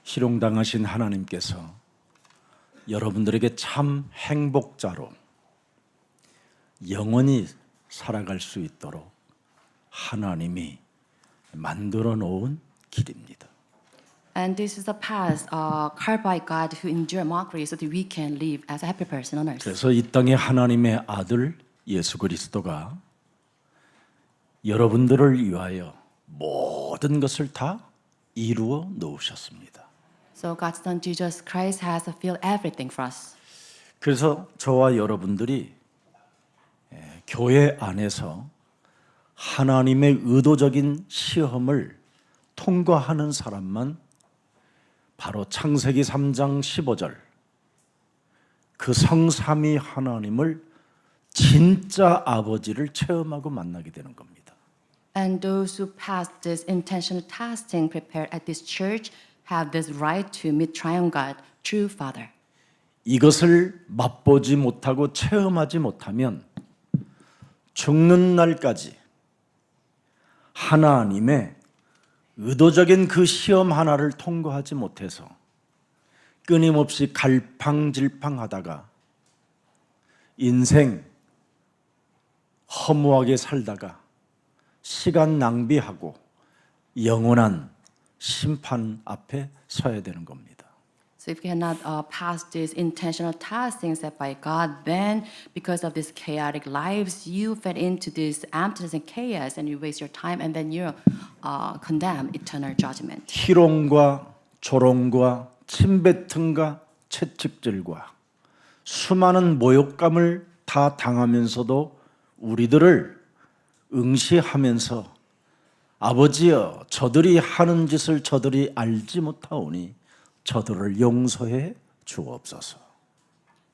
희롱당하신 하나님께서 여러분들에게 참 행복자로 영원히 살아갈 수 있도록 하나님이 만들어 놓은 길입니다. And this is a path carved by God who endure mockery so that we can live as a happy person on earth. 그래서 이 땅에 하나님의 아들 예수 그리스도가 여러분들을 위하여 모든 것을 다 이루어 놓으셨습니다. So God's Son Jesus Christ has fulfilled everything for us. 그래서 저와 여러분들이 교회 안에서 하나님의 의도적인 시험을 통과하는 사람만 바로 창세기 3장 15절 그 성삼위 하나님을 진짜 아버지를 체험하고 만나게 되는 겁니다. And those who pass this intentional testing prepared at this church have this right to meet triune God, true Father. 이것을 맛보지 못하고 체험하지 못하면 죽는 날까지 하나님의 의도적인 그 시험 하나를 통과하지 못해서 끊임없이 갈팡질팡하다가 인생 허무하게 살다가 시간 낭비하고 영원한 심판 앞에 서야 되는 겁니다. So if you cannot pass this intentional testing set by God, then because of this chaotic lives, you fell into this emptiness and chaos, and you waste your time, and then you're condemned eternal judgment. 희롱과 조롱과 침뱉음과 채찍질과 수많은 모욕감을 다 당하면서도 우리들을 응시하면서 아버지여 저들이 하는 짓을 저들이 알지 못하오니 저들을 용서해 주옵소서.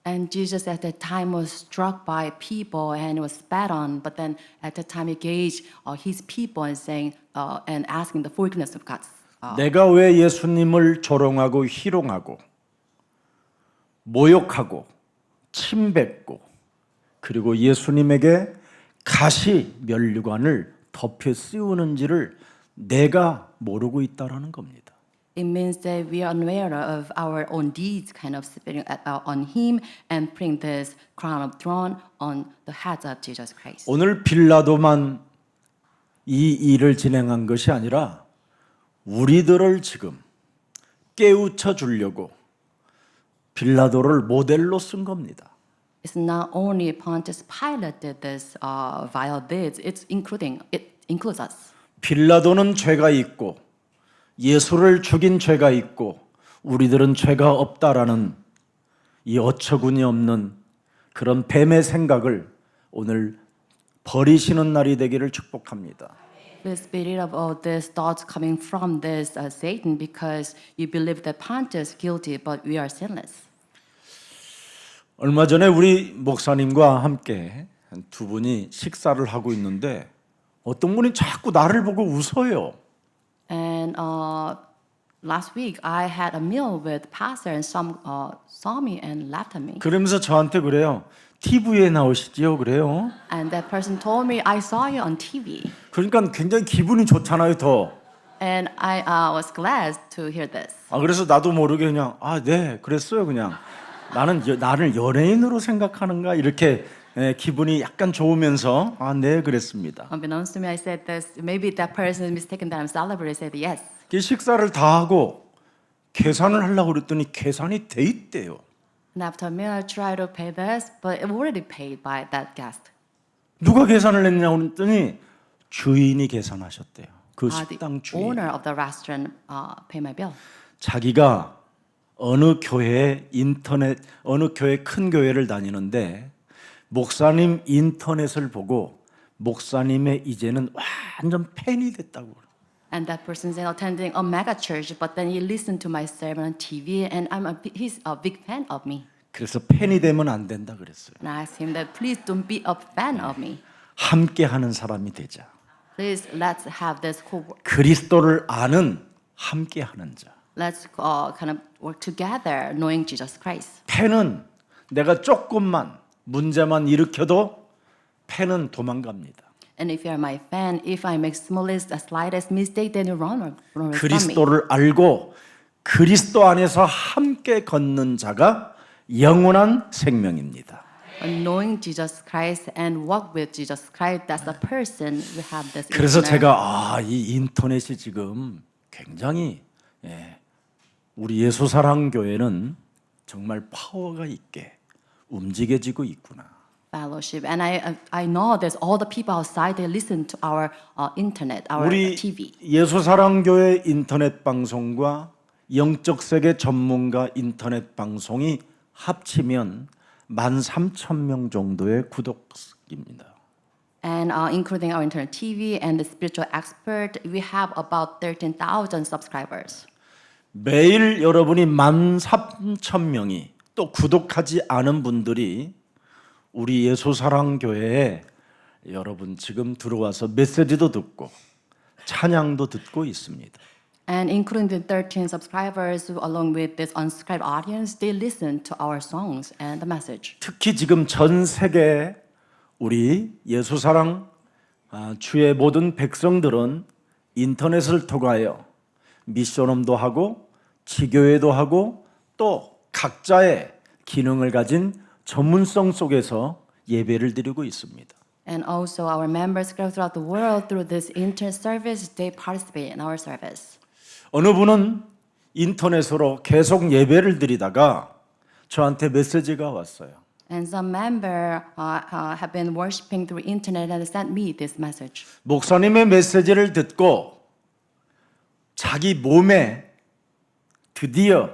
And Jesus at that time was struck by people and was spat on, but then at that time he gauged his people and saying and asking the forgiveness of God. 내가 왜 예수님을 조롱하고 희롱하고 모욕하고 침뱉고 그리고 예수님에게 가시 면류관을 덮여 씌우는지를 내가 모르고 있다라는 겁니다. It means that we are unaware of our own deeds, kind of spitting on him and putting this crown of thorn on the heads of Jesus Christ. 오늘 빌라도만 이 일을 진행한 것이 아니라 우리들을 지금 깨우쳐 주려고 빌라도를 모델로 쓴 겁니다. It's not only Pontius Pilate did this vile deeds; it includes us. 빌라도는 죄가 있고 예수를 죽인 죄가 있고 우리들은 죄가 없다라는 이 어처구니 없는 그런 뱀의 생각을 오늘 버리시는 날이 되기를 축복합니다. The spirit of all these thoughts coming from this Satan, because you believe that Pontius is guilty, but we are sinless. 얼마 전에 우리 목사님과 함께 두 분이 식사를 하고 있는데 어떤 분이 자꾸 나를 보고 웃어요. And last week I had a meal with pastor, and some saw me and laughed at me. 그러면서 저한테 그래요. TV에 나오시지요? 그래요. And that person told me, I saw you on TV. 그러니까 굉장히 기분이 좋잖아요, 더. And I was glad to hear this. 그래서 나도 모르게 그냥 네, 그랬어요, 그냥. 나를 연예인으로 생각하는가 이렇게 기분이 약간 좋으면서 네, 그랬습니다. Unbeknownst to me, I said this. Maybe that person is mistaken that I'm celebrating. I said yes. 그 식사를 다 하고 계산을 하려고 그랬더니 계산이 돼 있대요. And after a meal, I tried to pay this, but it already paid by that guest. 누가 계산을 했냐고 그랬더니 주인이 계산하셨대요. 그 The 식당 주인. owner of the restaurant paid my bill. 자기가 어느 교회 큰 교회를 다니는데 목사님 인터넷을 보고 목사님의 이제는 완전 팬이 됐다고. And that person is attending a mega church, but then he listened to my sermon on TV, and he's a big fan of me. 그래서 팬이 되면 안 된다 그랬어요. And I asked him that please don't be a fan of me. 함께 하는 사람이 되자. Please let's have this co-work. 그리스도를 아는 함께 하는 자. Let's kind of work together, knowing Jesus Christ. 팬은 내가 조금만 문제만 일으켜도 팬은 도망갑니다. And if you are my fan, if I make smallest, slightest mistake, then you run away from me. 그리스도를 알고 그리스도 안에서 함께 걷는 자가 영원한 생명입니다. Knowing Jesus Christ and walk with Jesus Christ, that's the person we have this. 그래서 eternal. 제가 이 인터넷이 지금 굉장히 우리 예수사랑교회는 정말 파워가 있게 움직여지고 있구나. Fellowship, and I know there's all the people outside. They listen to our internet, our 우리 TV. 예수사랑교회 인터넷 방송과 영적 세계 전문가 인터넷 방송이 합치면 13,000명 정도의 구독입니다. And including our internet TV and the spiritual expert, we have about 13,000 subscribers. 매일 여러분이 13,000명이 또 구독하지 않은 분들이 우리 예수사랑교회에 여러분 지금 들어와서 메시지도 듣고 찬양도 듣고 있습니다. And including the 13 subscribers, along with this unsubscribed audience, they listen to our songs and the message. 특히 지금 전 세계 우리 예수사랑 주의 모든 백성들은 인터넷을 통하여 미션홈도 하고 지교회도 하고 또 각자의 기능을 가진 전문성 속에서 예배를 드리고 있습니다. And also our members throughout the world through this internet service, they participate in our service. 어느 분은 인터넷으로 계속 예배를 드리다가 저한테 메시지가 왔어요. And some member have been worshiping through internet and sent me this message. 목사님의 메시지를 듣고 자기 몸에 드디어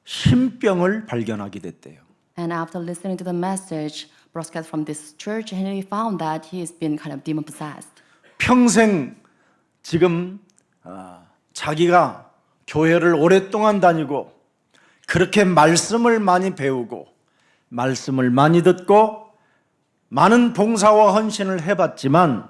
신병을 발견하게 됐대요. And after listening to the message broadcast from this church, he found that he has been kind of demon possessed. 평생 지금 자기가 교회를 오랫동안 다니고 그렇게 말씀을 많이 배우고 말씀을 많이 듣고 많은 봉사와 헌신을 해봤지만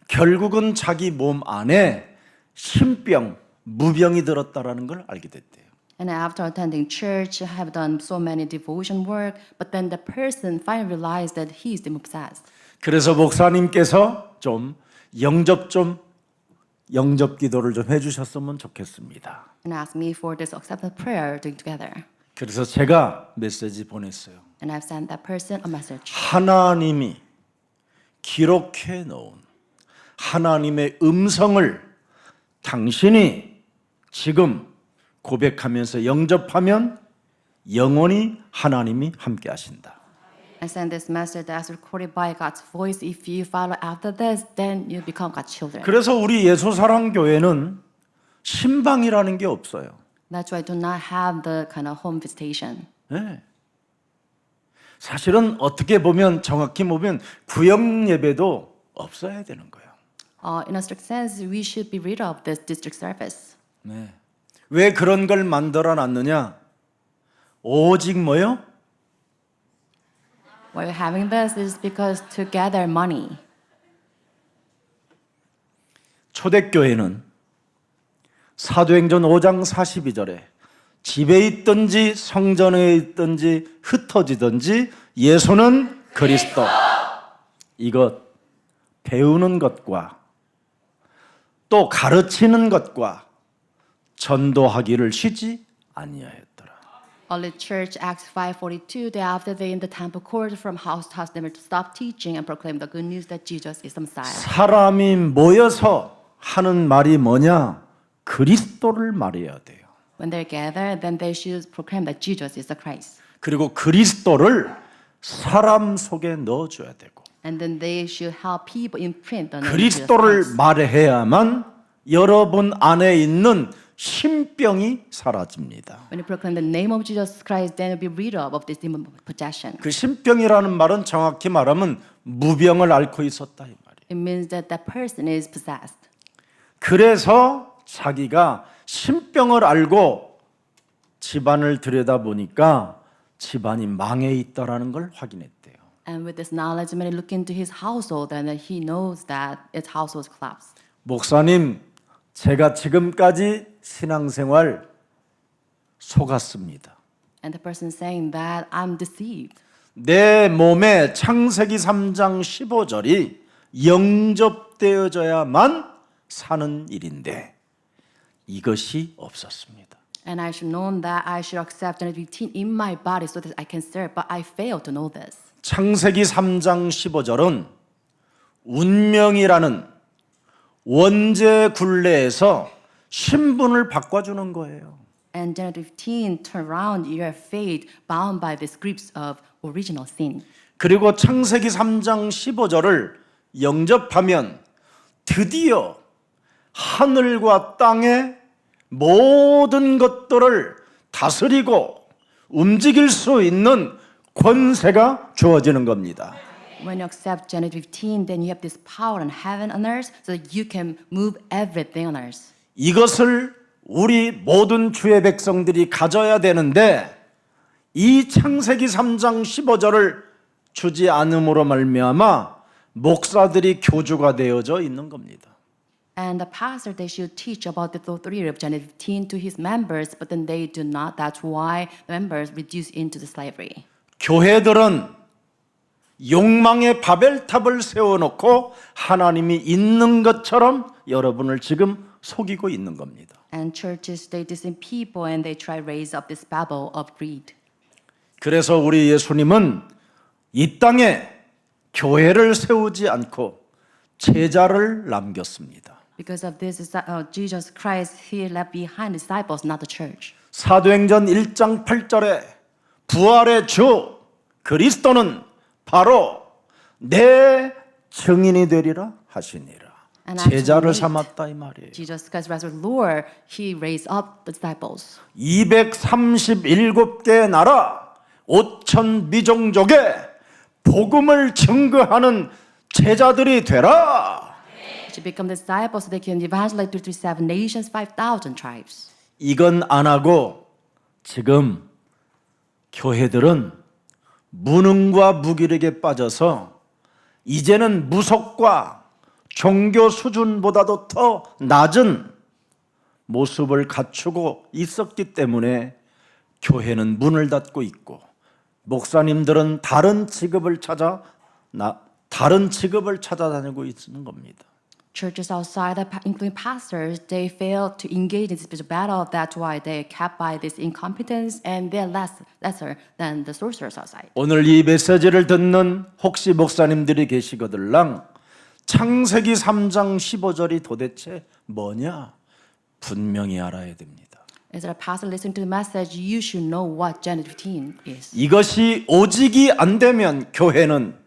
결국은 자기 몸 안에 신병, 무병이 들었다라는 걸 알게 됐대요. And after attending church, have done so many devotion work, but then the person finally realized that he is demon possessed. 그래서 목사님께서 좀 영접 기도를 좀 해주셨으면 좋겠습니다. And asked me for this accepted prayer doing together. 그래서 제가 메시지 보냈어요. And I've sent that person a message. 하나님이 기록해 놓은 하나님의 음성을 당신이 지금 고백하면서 영접하면 영원히 하나님이 함께 하신다. I sent this message that's recorded by God's voice. If you follow after this, then you become God's children. 그래서 우리 예수사랑교회는 신방이라는 게 없어요. That's why I do not have the kind of home visitation. 네. 사실은 어떻게 보면 정확히 보면 구역 예배도 없어야 되는 거예요. In a strict sense, we should be rid of this district service. 네. 왜 그런 걸 만들어 놨느냐? 오직 뭐요? Why we're having this is because to gather money. 초대교회는 사도행전 5장 42절에 집에 있든지 성전에 있든지 흩어지든지 예수는 그리스도. 이것 배우는 것과 또 가르치는 것과 전도하기를 쉬지 아니하였더라. Early Church Acts 5:42. Day after they in the temple court from house to house, never to stop teaching and proclaim the good news that Jesus is the Messiah. 사람이 모여서 하는 말이 뭐냐? 그리스도를 말해야 돼요. When they're gathered, then they should proclaim that Jesus is the Christ. 그리고 그리스도를 사람 속에 넣어줘야 되고 And then they should help people imprint the name of Jesus 그리스도를 Christ. 말해야만 여러분 안에 있는 신병이 사라집니다. When you proclaim the name of Jesus Christ, then you'll be rid of this demon possession. 그 신병이라는 말은 정확히 말하면 무병을 앓고 있었다 이 말이에요. It means that that person is possessed. 그래서 자기가 신병을 알고 집안을 들여다보니까 집안이 망해 있다라는 걸 확인했대요. And with this knowledge, when he look into his household, and he knows that his household collapsed. 목사님, 제가 지금까지 신앙생활 속았습니다. And the person saying that I'm deceived. 내 몸에 창세기 3장 15절이 영접되어져야만 사는 일인데 이것이 없었습니다. And I should know that I should accept Genesis 15 in my body so that I can serve, but I fail to know this. 창세기 3장 15절은 운명이라는 원죄 굴레에서 신분을 바꿔주는 거예요. And Genesis 15 turn around your fate bound by these grips of original sin. 그리고 창세기 3장 15절을 영접하면 드디어 하늘과 땅의 모든 것들을 다스리고 움직일 수 있는 권세가 주어지는 겁니다. When you accept Genesis 15, then you have this power on heaven and earth so that you can move everything on earth. 이것을 우리 모든 주의 백성들이 가져야 되는데 이 창세기 3장 15절을 주지 않음으로 말미암아 목사들이 교주가 되어져 있는 겁니다. And the pastor, they should teach about the authority of Genesis 15 to his members, but then they do not. That's why the members reduce into the slavery. 교회들은 욕망의 바벨탑을 세워놓고 하나님이 있는 것처럼 여러분을 지금 속이고 있는 겁니다. And churches, they deceive people and they try to raise up this Babel of greed. 그래서 우리 예수님은 이 땅에 교회를 세우지 않고 제자를 남겼습니다. Because of this, Jesus Christ, he left behind disciples, not the church. 사도행전 1장 8절에 부활의 주 그리스도는 바로 내 증인이 되리라 하시니라. And actually, 제자를 삼았다 이 말이에요. Jesus Christ, as Lord, he raised up the disciples. 237개 나라 5천 미종족에 복음을 증거하는 제자들이 되라. To become disciples so they can evangelize to 37 nations, 5,000 tribes. 이건 안 하고 지금 교회들은 무능과 무기력에 빠져서 이제는 무속과 종교 수준보다도 더 낮은 모습을 갖추고 있었기 때문에 교회는 문을 닫고 있고 목사님들은 다른 직업을 찾아다니고 있는 겁니다. Churches outside, including pastors, they fail to engage in this spiritual battle. That's why they are kept by this incompetence and they're lesser than the sorcerers outside. 오늘 이 메시지를 듣는 혹시 목사님들이 계시거들랑 창세기 3장 15절이 도대체 뭐냐? 분명히 알아야 됩니다. As a pastor listening to the message, you should know what Genesis 15 is. 이것이 오직이 안 되면 교회는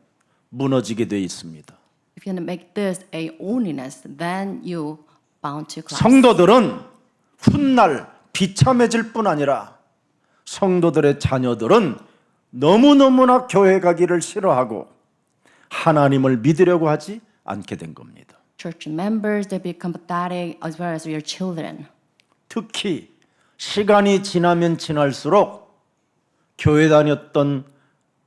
무너지게 돼 있습니다. If you make this a onlyness, then you bound to collapse. 성도들은 훗날 비참해질 뿐 아니라 성도들의 자녀들은 너무너무나 교회 가기를 싫어하고 하나님을 믿으려고 하지 않게 된 겁니다. Church members, they become pathetic as well as your children. 특히 시간이 지나면 지날수록 교회 다녔던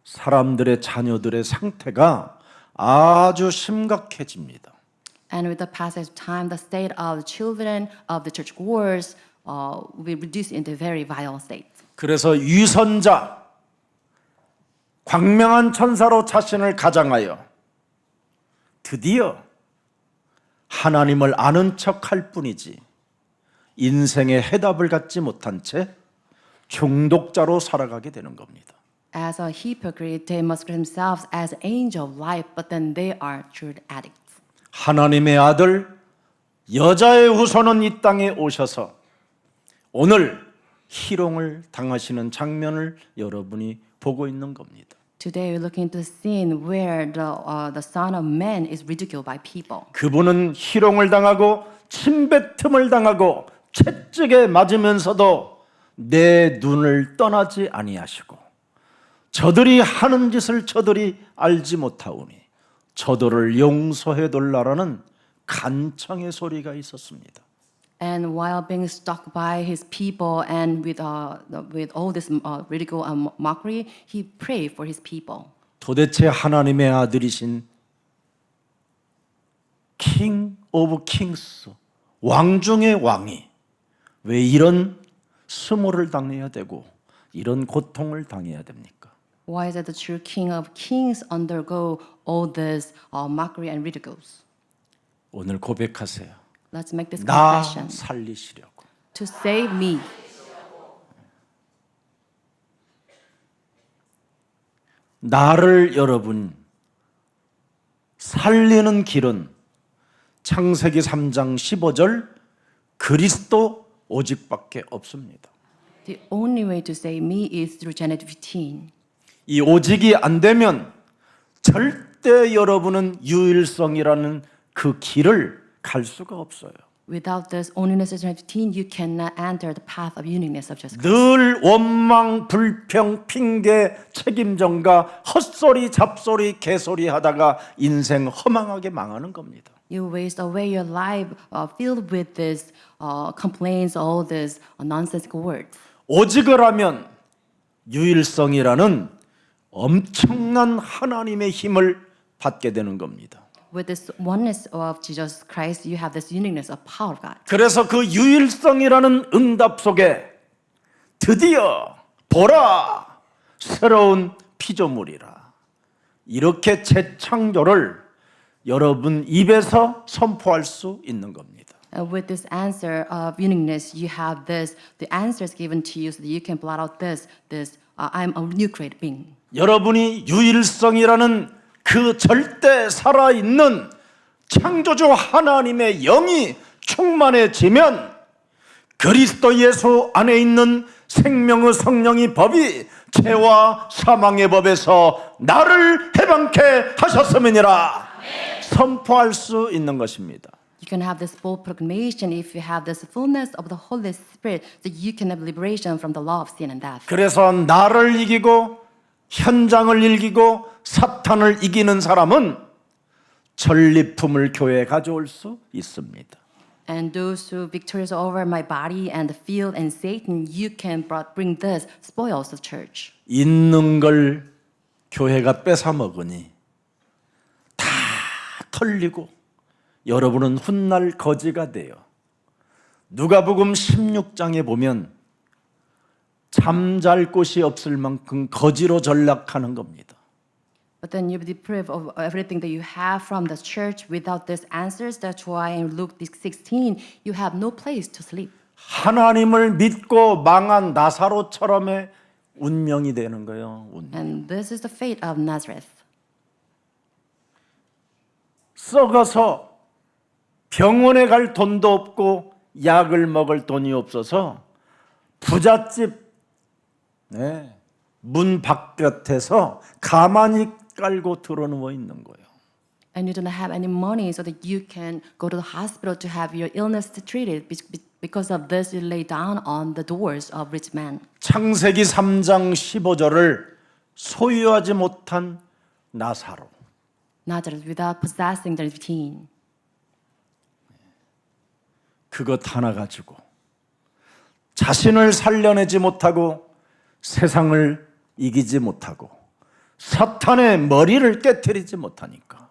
사람들의 자녀들의 상태가 아주 심각해집니다. And with the passage of time, the state of the children of the church goers will be reduced into a very violent state. 그래서 유선자, 광명한 천사로 자신을 가장하여 드디어 하나님을 아는 척할 뿐이지 인생의 해답을 갖지 못한 채 중독자로 살아가게 되는 겁니다. As a hypocrite, they masquerade themselves as angel of light, but then they are true addicts. 하나님의 아들 여자의 후손은 이 땅에 오셔서 오늘 희롱을 당하시는 장면을 여러분이 보고 있는 겁니다. Today we're looking into a scene where the Son of Man is ridiculed by people. 그분은 희롱을 당하고 침뱉음을 당하고 채찍에 맞으면서도 내 눈을 떠나지 아니하시고 저들이 하는 짓을 저들이 알지 못하오니 저들을 용서해 달라라는 간청의 소리가 있었습니다. And while being stalked by his people and with all this ridicule and mockery, he prayed for his people. 도대체 하나님의 아들이신 King of Kings, 왕 중의 왕이 왜 이런 수모를 당해야 되고 이런 고통을 당해야 됩니까? Why is it the true King of Kings undergo all this mockery and ridicules? 오늘 고백하세요. Let's make this 나 confession. 살리시려고. To save me, 나를 여러분 살리는 길은 창세기 3장 15절 그리스도 오직밖에 없습니다. The only way to save me is through Genesis 15. 이 오직이 안 되면 절대 여러분은 유일성이라는 그 길을 갈 수가 없어요. Without this onlyness of Genesis 15, you cannot enter the path of uniqueness of Jesus Christ. 늘 원망, 불평, 핑계, 책임전가, 헛소리, 잡소리, 개소리 하다가 인생 허망하게 망하는 겁니다. You waste away your life filled with this complaints, all this nonsensical words. 오직을 하면 유일성이라는 엄청난 하나님의 힘을 받게 되는 겁니다. With this oneness of Jesus Christ, you have this uniqueness of power of God. 그래서 그 유일성이라는 응답 속에 드디어 보라 새로운 피조물이라 이렇게 재창조를 여러분 입에서 선포할 수 있는 겁니다. With this answer of uniqueness, you have this, the answers given to you so that you can blot out this I'm a new created being. 여러분이 유일성이라는 그 절대 살아있는 창조주 하나님의 영이 충만해지면 그리스도 예수 안에 있는 생명의 성령의 법이 죄와 사망의 법에서 나를 해방케 하셨음이니라 선포할 수 있는 것입니다. You can have this full proclamation if you have this fullness of the Holy Spirit, that you can have liberation from the law of sin and death. 그래서 나를 이기고 현장을 이기고 사탄을 이기는 사람은 전리품을 교회에 가져올 수 있습니다. And those who victorious over my body and the field and Satan, you can bring this spoils of church. 있는 걸 교회가 뺏어 먹으니 다 털리고 여러분은 훗날 거지가 돼요. 누가복음 16장에 보면 잠잘 곳이 없을 만큼 거지로 전락하는 겁니다. But then you deprive of everything that you have from the church without these answers. That's why in Luke 16, you have no place to sleep. 하나님을 믿고 망한 나사로처럼의 운명이 되는 거예요. And this is the fate of Nazareth. 썩어서 병원에 갈 돈도 없고 약을 먹을 돈이 없어서 부잣집 문 바깥에서 가만히 깔고 드러누워 있는 거예요. And you don't have any money so that you can go to the hospital to have your illness treated. Because of this, you lay down on the doors of rich men. 창세기 3장 15절을 소유하지 못한 나사로. Nazareth without possessing the 15. 그것 하나 가지고 자신을 살려내지 못하고 세상을 이기지 못하고 사탄의 머리를 깨트리지 못하니까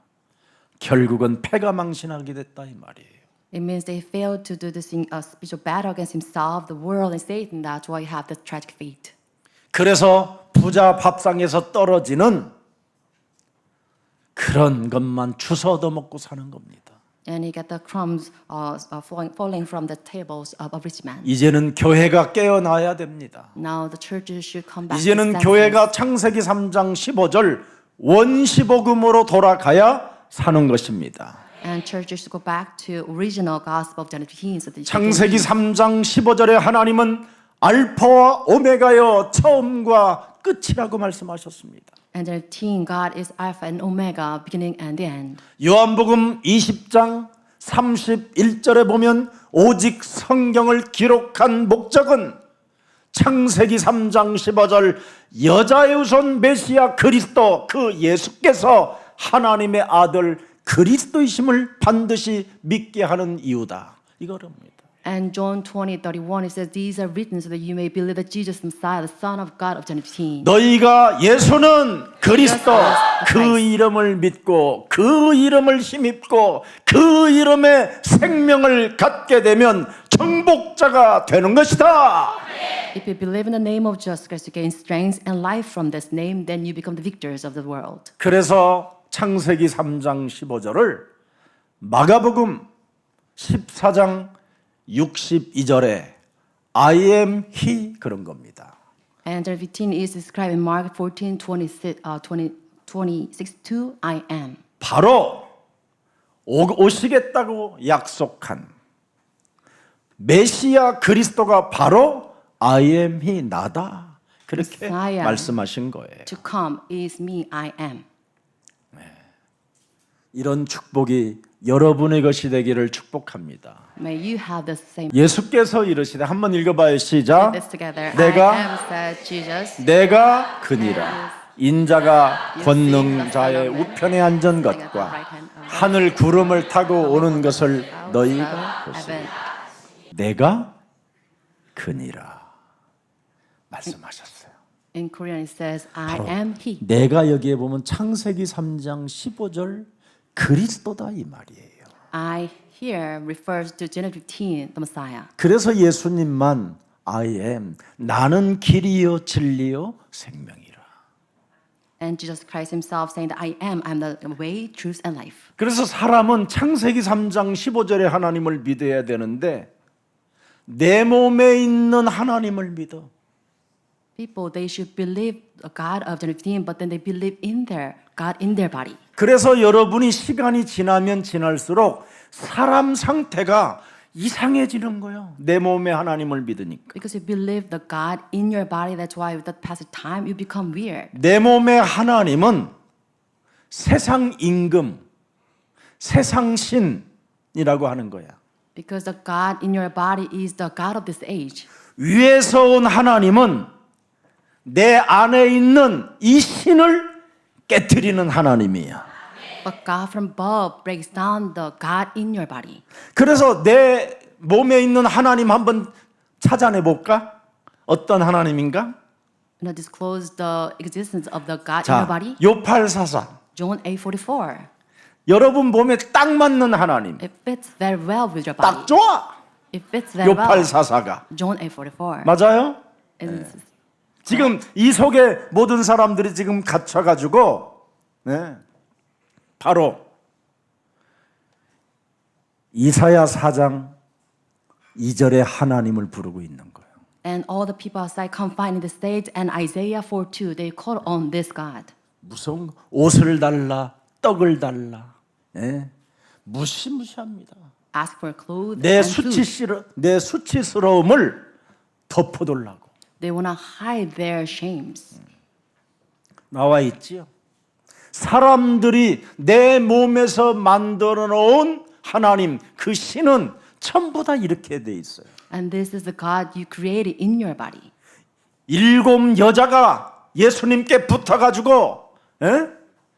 결국은 패가 망신하게 됐다 이 말이에요. It means they failed to do this spiritual battle against himself, the world, and Satan. That's why you have the tragic fate. 그래서 부자 밥상에서 떨어지는 그런 것만 주워 얻어먹고 사는 겁니다. And you get the crumbs falling from the tables of a rich man. 이제는 교회가 깨어나야 됩니다. Now the churches should come back. 이제는 to 교회가 창세기 3장 15절 원시복음으로 돌아가야 사는 것입니다. And churches should go back to original gospel of Genesis 15. So that 창세기 3장 15절에 하나님은 알파와 오메가여 처음과 끝이라고 말씀하셨습니다. And the 15, God is Alpha and Omega, beginning and the end. 요한복음 20장 31절에 보면 오직 성경을 기록한 목적은 창세기 3장 15절 여자의 후손 메시아 그리스도 그 예수께서 하나님의 아들 그리스도이심을 반드시 믿게 하는 이유다. 이거랍니다. And John 20:31, it says, "These are written so that you may believe that Jesus Messiah, the Son of God of Genesis 15." 너희가 예수는 그리스도 Jesus 그 Christ. 이름을 믿고 그 이름을 힘입고 그 이름의 생명을 갖게 되면 정복자가 되는 것이다. If you believe in the name of Jesus Christ, you gain strength and life from this name, then you become the victors of the world. 그래서 창세기 3장 15절을 마가복음 14장 62절에 I am he 그런 겁니다. And John 15 is described in Mark 14, 26 to I am. 바로 오시겠다고 약속한 메시아 그리스도가 바로 I am이 나다. 그렇게 Messiah. 말씀하신 거예요. To come is me, I am. 이런 축복이 여러분의 것이 되기를 축복합니다. May you have the same. 예수께서 이르시되 한번 읽어봐요. 시작. This together. 내가 I am, said Jesus. 내가 그니라. 인자가 권능자의 우편에 앉은 것과 하늘 구름을 타고 오는 것을 너희가 보시라. 내가 그니라 말씀하셨어요. In Korean it says, I 바로 am He. 내가 여기에 보면 창세기 3장 15절 그리스도다 이 말이에요. I here refers to Genesis 15, the Messiah. 그래서 예수님만 I am 나는 길이요 진리요 생명이라. And Jesus Christ himself saying that I'm the way, truth, and life. 그래서 사람은 창세기 3장 15절에 하나님을 믿어야 되는데 내 몸에 있는 하나님을 믿어. People, they should believe the God of Genesis 15, but then they believe in their God in their body. 그래서 여러분이 시간이 지나면 지날수록 사람 상태가 이상해지는 거예요. 내 몸에 하나님을 믿으니까. Because you believe the God in your body, that's why with the passage of time you become weird. 내 몸의 하나님은 세상 임금, 세상 신이라고 하는 거야. Because the God in your body is the God of this age. 위에서 온 하나님은 내 안에 있는 이 신을 깨트리는 하나님이야. But God from above breaks down the God in your body. 그래서 내 몸에 있는 하나님 한번 찾아내 볼까? 어떤 하나님인가? Disclose the existence of the God in your 자, body. 요팔사사. John 8:44. 여러분 몸에 딱 맞는 하나님. It fits very well with your body. 딱 좋아. It fits very well. 요팔사사가. John 8:44. 맞아요? And 지금 이 속에 모든 사람들이 지금 갇혀가지고 네. 바로 이사야 4장 2절에 하나님을 부르고 있는 거예요. And all the people outside confined in the stage and Isaiah 4:2 they call on this God. 무슨 옷을 달라, 떡을 달라, 예? 무시무시합니다. Ask for clothes 내 and food. 내 수치스러움을 덮어둘라고 They want to hide their shames. 나와 있지요. 사람들이 내 몸에서 만들어 놓은 하나님 그 신은 전부 다 이렇게 돼 있어요. And this is the God you created in your body. 7 여자가 예수님께 붙어가지고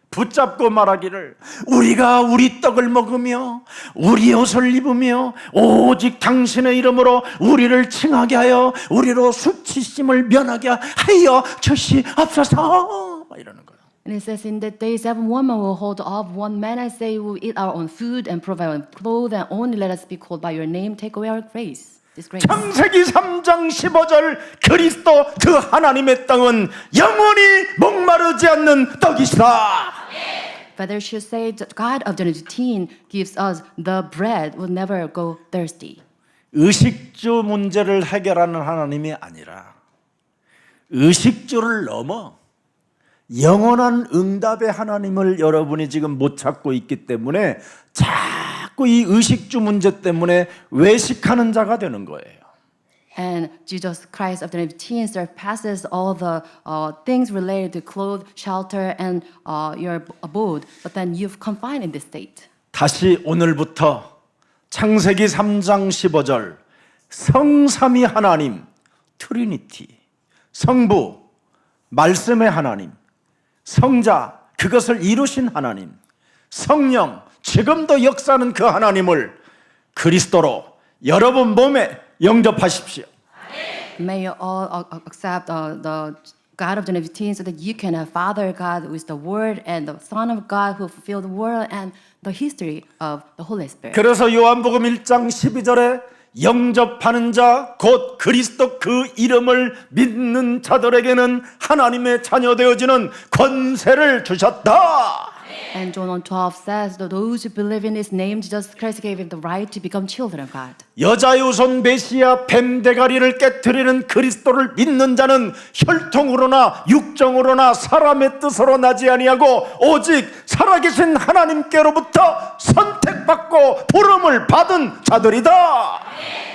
붙잡고 말하기를 우리가 우리 떡을 먹으며 우리 옷을 입으며 오직 당신의 이름으로 우리를 칭하게 하여 우리로 수치심을 면하게 하여 주시옵소서 이러는 거예요. And it says, in the days, 7 women will hold up one man and say, we will eat our own food and provide our own clothes, and only let us be called by your name, take away our grace. Disgrace. 창세기 3장 15절 그리스도 그 하나님의 땅은 영원히 목마르지 않는 떡이시다. But there should say, the God of Genesis 15 gives us the bread, will never go thirsty. 의식주 문제를 해결하는 하나님이 아니라 의식주를 넘어 영원한 응답의 하나님을 여러분이 지금 못 찾고 있기 때문에 자꾸 이 의식주 문제 때문에 외식하는 자가 되는 거예요. And Jesus Christ of Genesis 15 surpasses all the things related to clothes, shelter, and your abode. But then you've confined in this state. 다시 오늘부터 창세기 3장 15절 성삼위 하나님 트리니티 성부 말씀의 하나님 성자 그것을 이루신 하나님 성령 지금도 역사하는 그 하나님을 그리스도로 여러분 몸에 영접하십시오. May you all accept the God of Genesis 15 so that you can have Father God who is the Word and the Son of God who fulfilled the world and the history of the Holy Spirit. 그래서 요한복음 1장 12절에 영접하는 자 곧 그리스도 그 이름을 믿는 자들에게는 하나님의 자녀 되어지는 권세를 주셨다. And John 1:12 says that those who believe in his name, Jesus Christ gave him the right to become children of God. 여자의 우선 메시아 뱀 대가리를 깨뜨리는 그리스도를 믿는 자는 혈통으로나 육정으로나 사람의 뜻으로 나지 아니하고 오직 살아계신 하나님께로부터 선택받고 부름을 받은 자들이다.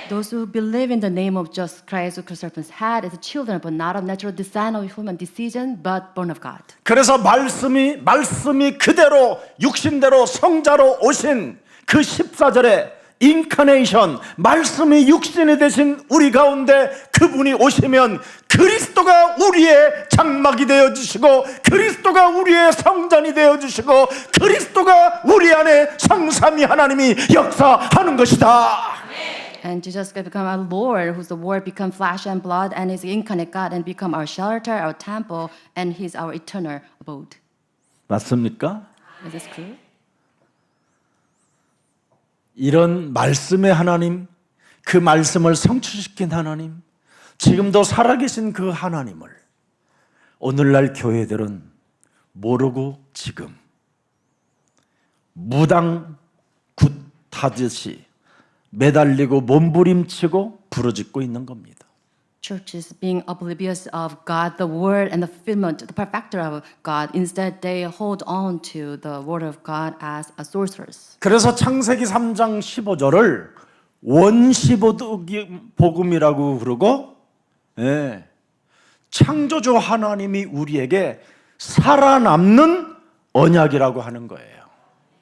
Those who believe in the name of Jesus Christ, who serpent's head, is children, but not of natural descent of human decision, but born of God. 그래서 말씀이 그대로 육신대로 성자로 오신 그 14절에 인카네이션, 말씀이 육신이 되신 우리 가운데 그분이 오시면 그리스도가 우리의 장막이 되어주시고 그리스도가 우리의 성전이 되어주시고 그리스도가 우리 안에 성삼위 하나님이 역사하는 것이다. And Jesus Christ become our Lord, who's the Word become flesh and blood, and is incarnate God, and become our shelter, our temple, and He's our eternal abode. 맞습니까? Is this true? 이런 말씀의 하나님, 그 말씀을 성취시킨 하나님, 지금도 살아계신 그 하나님을 오늘날 교회들은 모르고 지금 무당 굿 타듯이 매달리고 몸부림치고 부르짖고 있는 겁니다. Churches being oblivious of God, the Word, and the fulfillment, the perfecter of God. Instead, they hold on to the Word of God as a sorceress. 그래서 창세기 3장 15절을 원시복음이라고 그러고, 예, 창조주 하나님이 우리에게 살아남는 언약이라고 하는 거예요.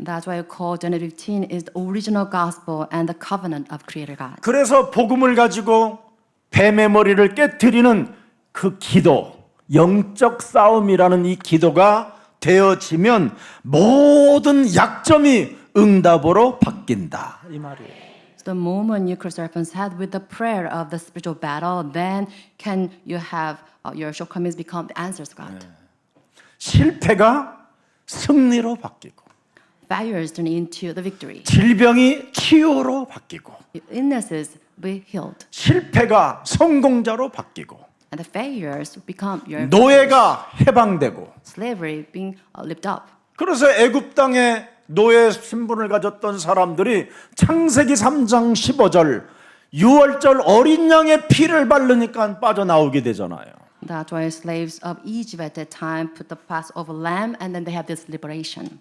That's why we call Genesis 15 is the original gospel and the covenant of Creator God. 그래서 복음을 가지고 뱀의 머리를 깨트리는 그 기도, 영적 싸움이라는 이 기도가 되어지면 모든 약점이 응답으로 바뀐다. 이 말이에요. So the moment you cross serpent's head with the prayer of the spiritual battle, then can you have your shortcomings become the answers to God. 실패가 승리로 바뀌고 Failures turn into the victory. 질병이 치유로 바뀌고 Illnesses be healed. 실패가 성공자로 바뀌고 And the failures become your 노예가 해방되고 slavery being lifted up. 그래서 애굽 땅에 노예 신분을 가졌던 사람들이 창세기 3장 15절 6월절 어린 양의 피를 바르니까 빠져나오게 되잖아요. That's why slaves of Egypt at that time put the Passover lamb and then they have this liberation.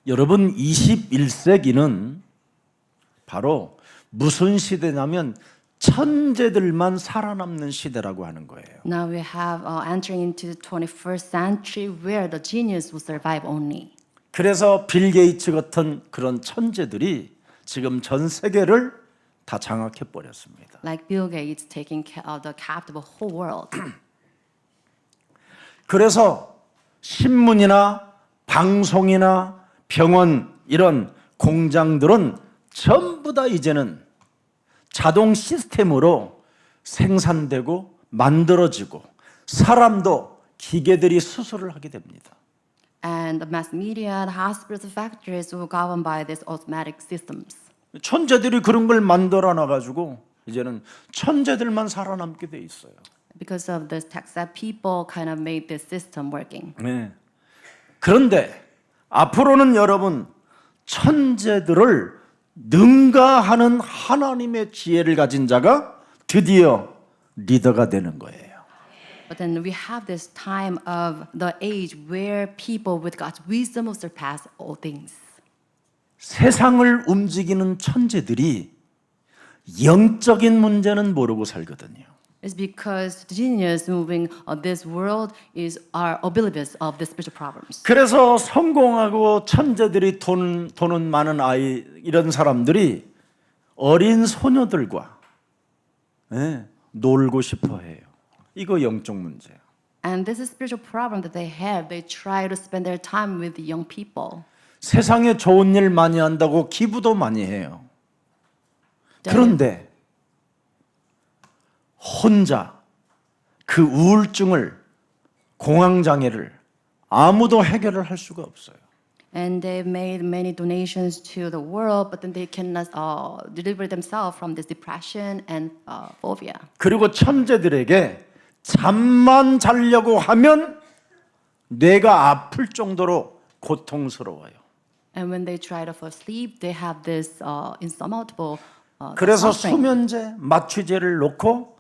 여러분 21세기는 바로 무슨 시대냐면 천재들만 살아남는 시대라고 하는 거예요. Now we have entering into the 21st century where the genius will survive only. 그래서 빌 게이츠 같은 그런 천재들이 지금 전 세계를 다 장악해 버렸습니다. Like Bill Gates taking the captive of whole world. 그래서 신문이나 방송이나 병원 이런 공장들은 전부 다 이제는 자동 시스템으로 생산되고 만들어지고 사람도 기계들이 수술을 하게 됩니다. And the mass media, the hospitals, the factories will governed by these automatic systems. 천재들이 그런 걸 만들어 놔가지고 이제는 천재들만 살아남게 돼 있어요. Because of this tech that people kind of made this system working. 네. 그런데 앞으로는 여러분 천재들을 능가하는 하나님의 지혜를 가진 자가 드디어 리더가 되는 거예요. But then we have this time of the age where people with God's wisdom will surpass all things. 세상을 움직이는 천재들이 영적인 문제는 모르고 살거든요. It's because the genius moving this world are oblivious of the spiritual problems. 그래서 성공하고 천재들이 돈은 많은 아이 이런 사람들이 어린 소녀들과 놀고 싶어 해요. 이거 영적 문제예요. And this is a spiritual problem that they have. They try to spend their time with the young people. 세상에 좋은 일 많이 한다고 기부도 많이 해요. 그런데 혼자 그 우울증을 공황장애를 아무도 해결을 할 수가 없어요. And they made many donations to the world, but then they cannot deliver themselves from this depression and phobia. 그리고 천재들에게 잠만 자려고 하면 뇌가 아플 정도로 고통스러워요. And when they try to fall asleep, they have this insurmountable 그래서 suffering. 수면제, 마취제를 놓고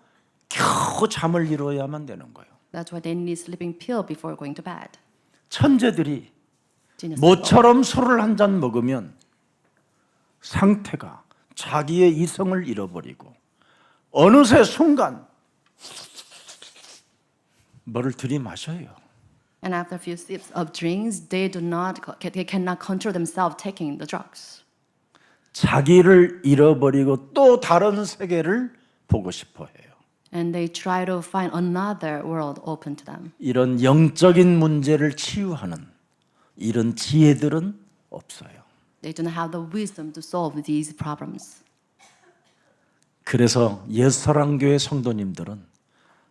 겨우 잠을 이루어야만 되는 거예요. That's why they need sleeping pill before going to bed. 천재들이 Genius people. 모처럼 술을 한 잔 먹으면 상태가 자기의 이성을 잃어버리고 어느새 순간 뭐를 들이마셔요. And after a few sips of drinks, they cannot control themselves taking the drugs. 자기를 잃어버리고 또 다른 세계를 보고 싶어 해요. And they try to find another world open to them. 이런 영적인 문제를 치유하는 이런 지혜들은 없어요. They don't have the wisdom to solve these problems. 그래서 옛사랑교회 성도님들은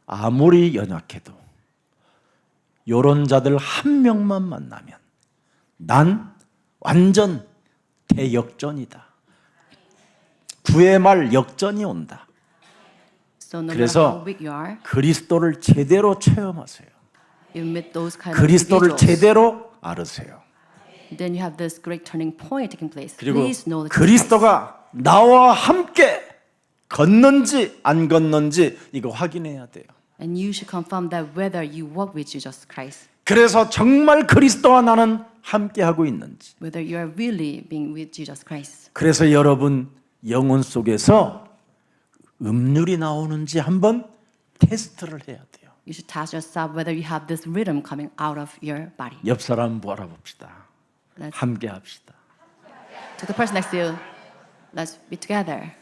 아무리 연약해도 요런 자들 한 명만 만나면 난 완전 대역전이다. 구의 말 역전이 온다. So no matter 그래서 how weak you are, 그리스도를 제대로 체험하세요. you meet those kind of 그리스도를 individuals. 제대로 알으세요. Then you have this great turning point taking place. 그리고 Please know the 그리스도가 나와 함께 걷는지 안 걷는지 이거 확인해야 돼요. And you should confirm that whether you walk with Jesus Christ, 그래서 정말 그리스도와 나는 함께하고 있는지. whether you are really being with Jesus Christ. 그래서 여러분 영혼 속에서 음률이 나오는지 한번 테스트를 해야 돼요. You should test yourself whether you have this rhythm coming out of your body. 옆 사람 바라봅시다. Let's 함께합시다. to the person next to you. Let's be together.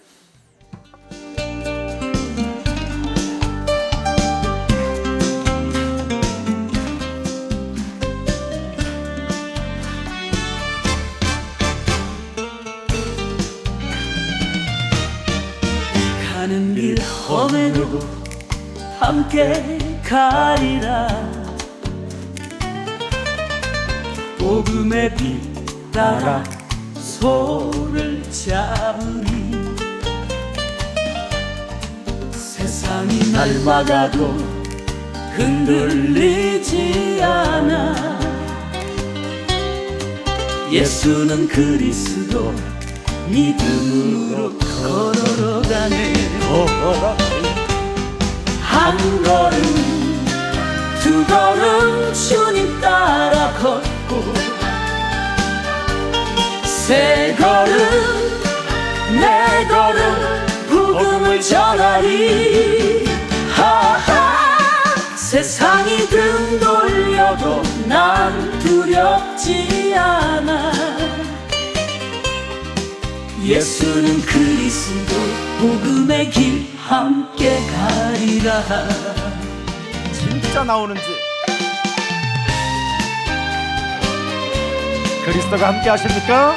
가는 길 험해도 함께 가리라. 복음의 빛 따라 손을 잡으리. 세상이 날 막아도 흔들리지 않아. 예수는 그리스도 믿음으로 걸어가네. 한 걸음 두 걸음 주님 따라 걷고 세 걸음 네 걸음 복음을 전하리. 하하 세상이 등 돌려도 난 두렵지 않아. 예수는 그리스도 복음의 길 함께 가리라. 진짜 나오는지. 그리스도가 함께 하십니까?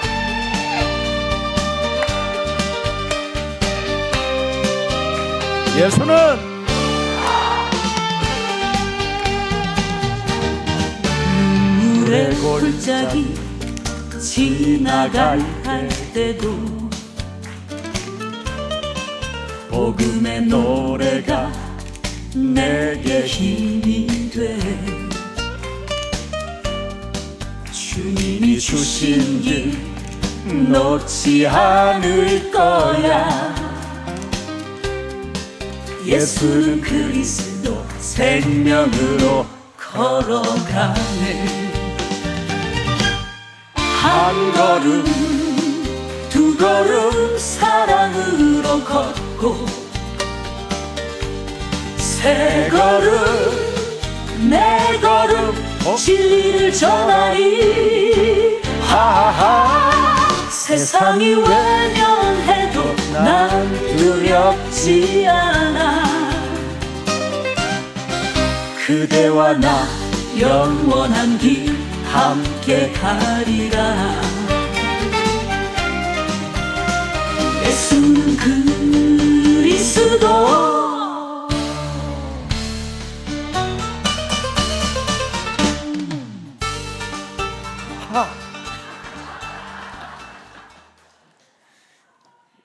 예수는 눈물의 골짜기 지나갈 때도 복음의 노래가 내게 힘이 돼. 주님이 주신 길 놓지 않을 거야. 예수는 그리스도 생명으로 걸어가네. 한 걸음 두 걸음 사랑으로 걷고 세 걸음 네 걸음 진리를 전하리. 하하 세상이 외면해도 난 두렵지 않아. 그대와 나 영원한 길 함께 가리라. 예수는 그리스도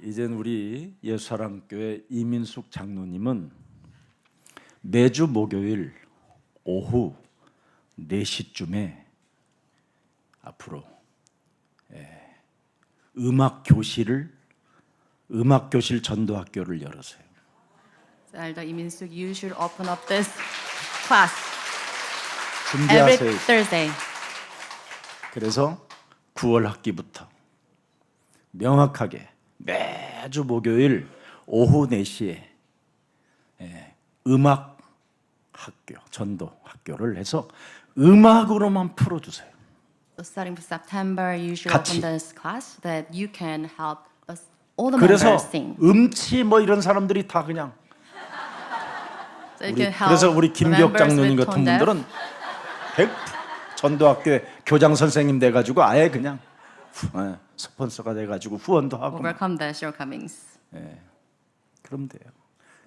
이젠 우리 예수사랑교회 이민숙 장로님은 매주 목요일 오후 4시쯤에 앞으로 음악 교실 전도학교를 열으세요. So, Elder Imin-suk, you should open up this class every 준비하세요. Thursday. 그래서 9월 학기부터 명확하게 매주 목요일 오후 4시에 음악 학교, 전도 학교를 해서 음악으로만 풀어주세요. So starting from September, you should 같이. open this class that you can help us, all the 그래서 members sing. 음치 뭐 이런 사람들이 다 그냥 So you can help 그래서 우리 the 김기혁 members 장로님 with 같은 tone deaf. 분들은 100% 전도학교에 교장 선생님 돼가지고 아예 그냥 스폰서가 돼가지고 후원도 하고 Overcome the shortcomings. 그럼 돼요.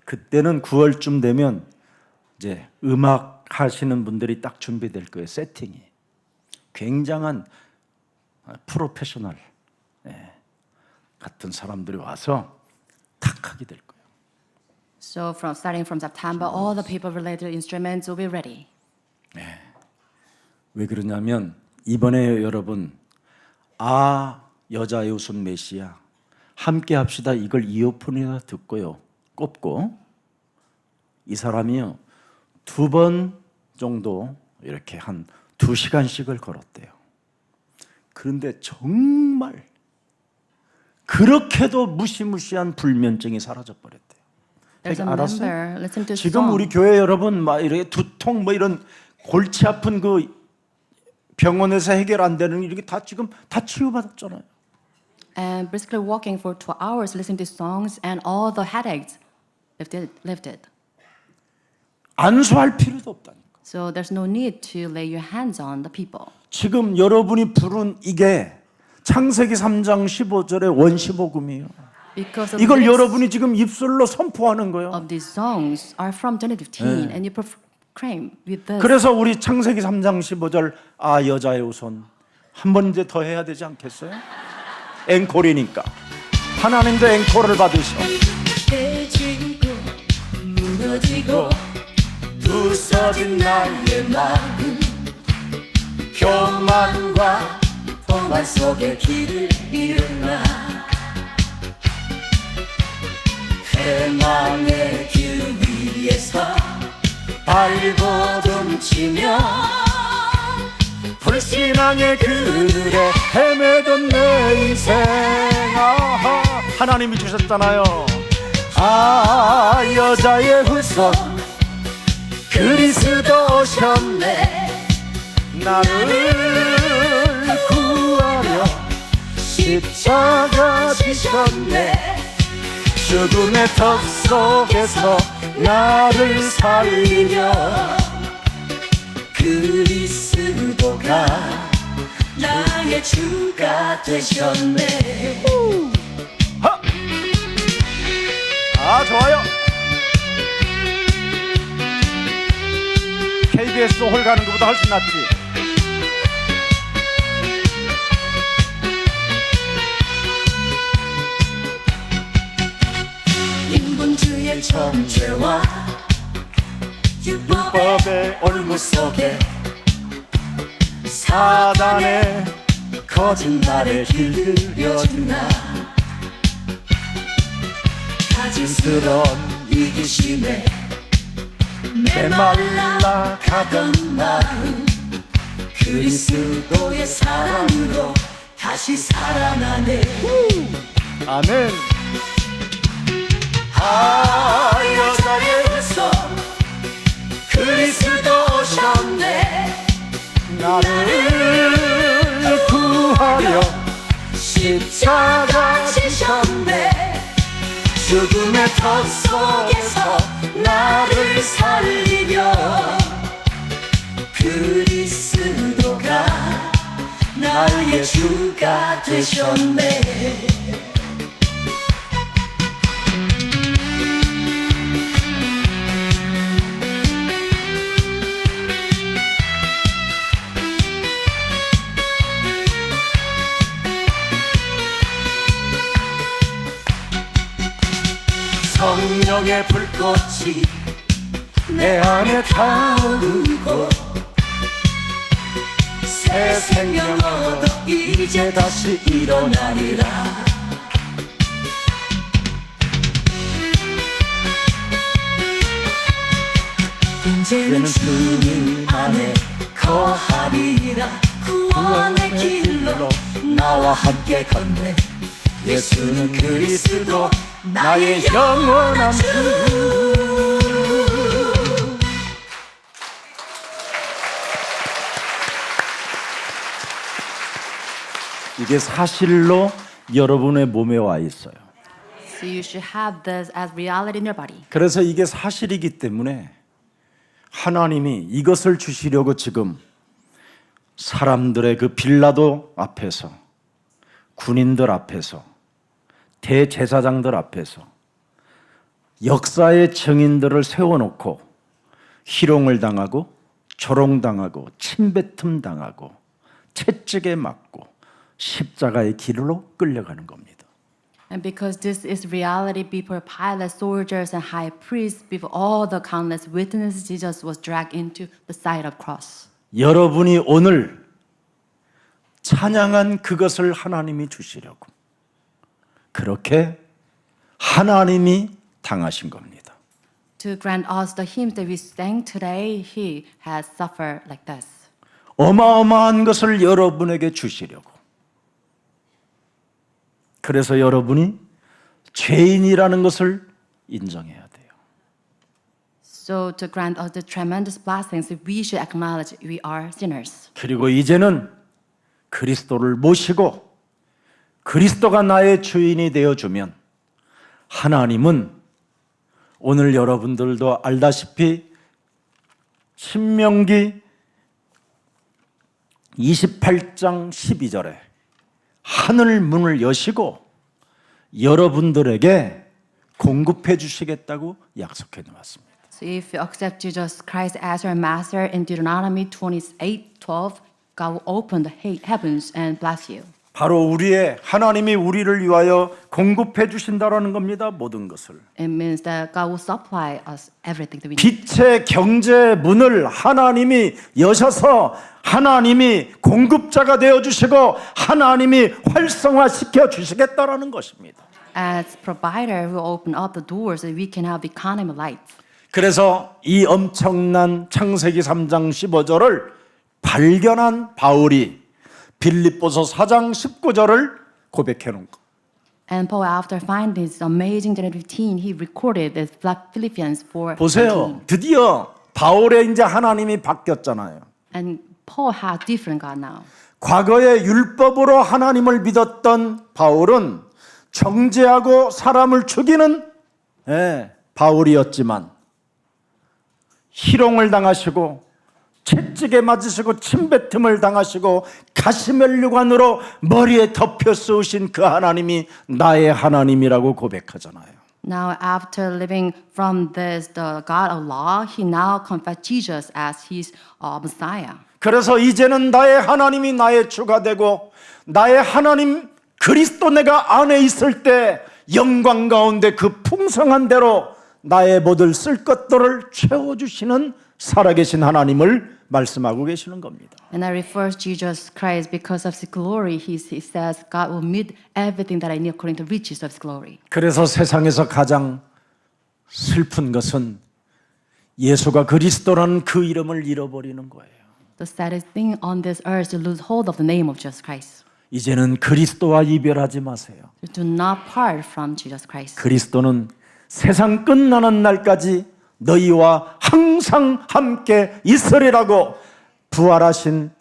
그때는 9월쯤 되면 이제 음악 하시는 분들이 딱 준비될 거예요. 세팅이 굉장한 프로페셔널 같은 사람들이 와서 탁 하게 될 거예요. So starting from September, all the people-related instruments will be ready. 왜 그러냐면 이번에 여러분 여자의 우선 메시아 함께 합시다 이걸 이어폰에다 듣고요 꼽고 이 사람이요 2번 정도 이렇게 한 2시간씩을 걸었대요. 그런데 정말 그렇게도 무시무시한 불면증이 사라져 버렸대요. There's a 알았어요? member, listen to 지금 song. 우리 교회 여러분 막 이렇게 두통 뭐 이런 골치 아픈 그 병원에서 해결 안 되는 이렇게 다 지금 다 치유받았잖아요. And basically walking for 2 hours, listening to songs, and all the headaches lifted. 안수할 필요도 없다니까. So there's no need to lay your hands on the people. 지금 여러분이 부른 이게 창세기 3장 15절의 원시복음이에요. Because of 이걸 the lyrics 여러분이 지금 입술로 선포하는 거예요. of these songs are from 2015, and you proclaim with this. 그래서 우리 창세기 3장 15절 여자의 우선 한 번 이제 더 해야 되지 않겠어요? 앵콜이니까 하나님도 앵콜을 받으셔. 깨지고 무너지고 부서진 나의 마음 교만과 도만 속에 길을 잃으나 대망의 길 위에서 발버둥치며 불신앙의 그늘에 헤매던 내 인생 하나님이 주셨잖아요. 여자의 후손 그리스도 오셨네. 나를 구하려 십자가 지셨네. 죽음의 턱 속에서 나를 살리며 그리스도가 나의 주가 되셨네. 좋아요. KBS 홀 가는 것보다 훨씬 낫지. 인본주의 정죄와 율법의 올무 속에 사단의 거짓말에 길들여주나 가증스러운 이기심에 메말라 가던 마음 그리스도의 사랑으로 다시 살아나네. 아멘. 여자의 후손 그리스도 오셨네. 나를 구하려 십자가 지셨네. 죽음의 턱 속에서 나를 살리며 그리스도가 나의 주가 되셨네. 성령의 불꽃이 내 안에 타오르고 새 생명 얻어 이제 다시 일어나리라. 이제는 주님 안에 거하리라. 구원의 길로 나와 함께 걷네. 예수는 그리스도 나의 영원한 주. 이게 사실로 여러분의 몸에 와 있어요. So you should have this as reality in your body. 그래서 이게 사실이기 때문에 하나님이 이것을 주시려고 지금 사람들의 그 빌라도 앞에서, 군인들 앞에서, 대제사장들 앞에서 역사의 증인들을 세워놓고 희롱을 당하고 조롱당하고 침뱉음 당하고 채찍에 맞고 십자가의 길로 끌려가는 겁니다. And because this is reality before Pilate, soldiers, and high priests, before all the countless witnesses, Jesus was dragged into the side of cross. 여러분이 오늘 찬양한 그것을 하나님이 주시려고 그렇게 하나님이 당하신 겁니다. To grant us the hymns that we sang today, He has suffered like this. 어마어마한 것을 여러분에게 주시려고. 그래서 여러분이 죄인이라는 것을 인정해야 돼요. So to grant us the tremendous blessings, we should acknowledge we are sinners. 그리고 이제는 그리스도를 모시고 그리스도가 나의 주인이 되어주면 하나님은 오늘 여러분들도 알다시피 신명기 28장 12절에 하늘 문을 여시고 여러분들에게 공급해 주시겠다고 약속해 놓았습니다. So if you accept Jesus Christ as your master in Deuteronomy 28:12, God will open the heavens and bless you. 바로 우리의 하나님이 우리를 위하여 공급해 주신다라는 겁니다. 모든 것을. It means that God will supply us everything that we need. 빛의 경제 문을 하나님이 여셔서 하나님이 공급자가 되어 주시고 하나님이 활성화시켜 주시겠다라는 것입니다. As provider, we will open up the doors so we can have the economy of light. 그래서 이 엄청난 창세기 3장 15절을 발견한 바울이 빌립보서 4장 19절을 고백해 놓은 거. And Paul, after finding this amazing Genesis 15, he recorded this Philippians 4. 보세요. 드디어 바울의 이제 하나님이 바뀌었잖아요. And Paul had different God now. 과거에 율법으로 하나님을 믿었던 바울은 정죄하고 사람을 죽이는 바울이었지만 희롱을 당하시고 채찍에 맞으시고 침뱉음을 당하시고 가시면류관으로 머리에 덮여 씌우신 그 하나님이 나의 하나님이라고 고백하잖아요. Now, after living from this, the God of law, he now confessed Jesus as his Messiah. 그래서 이제는 나의 하나님이 나의 주가 되고 나의 하나님 그리스도 내가 안에 있을 때 영광 가운데 그 풍성한 대로 나의 모든 쓸 것들을 채워주시는 살아계신 하나님을 말씀하고 계시는 겁니다. And I refer to Jesus Christ because of his glory. He says God will meet everything that I need according to the riches of his glory. 그래서 세상에서 가장 슬픈 것은 예수가 그리스도라는 그 이름을 잃어버리는 거예요. The saddest thing on this earth is to lose hold of the name of Jesus Christ. 이제는 그리스도와 이별하지 마세요. Do not part from Jesus Christ. 그리스도는 세상 끝나는 날까지 너희와 항상 함께 있으리라고 부활하신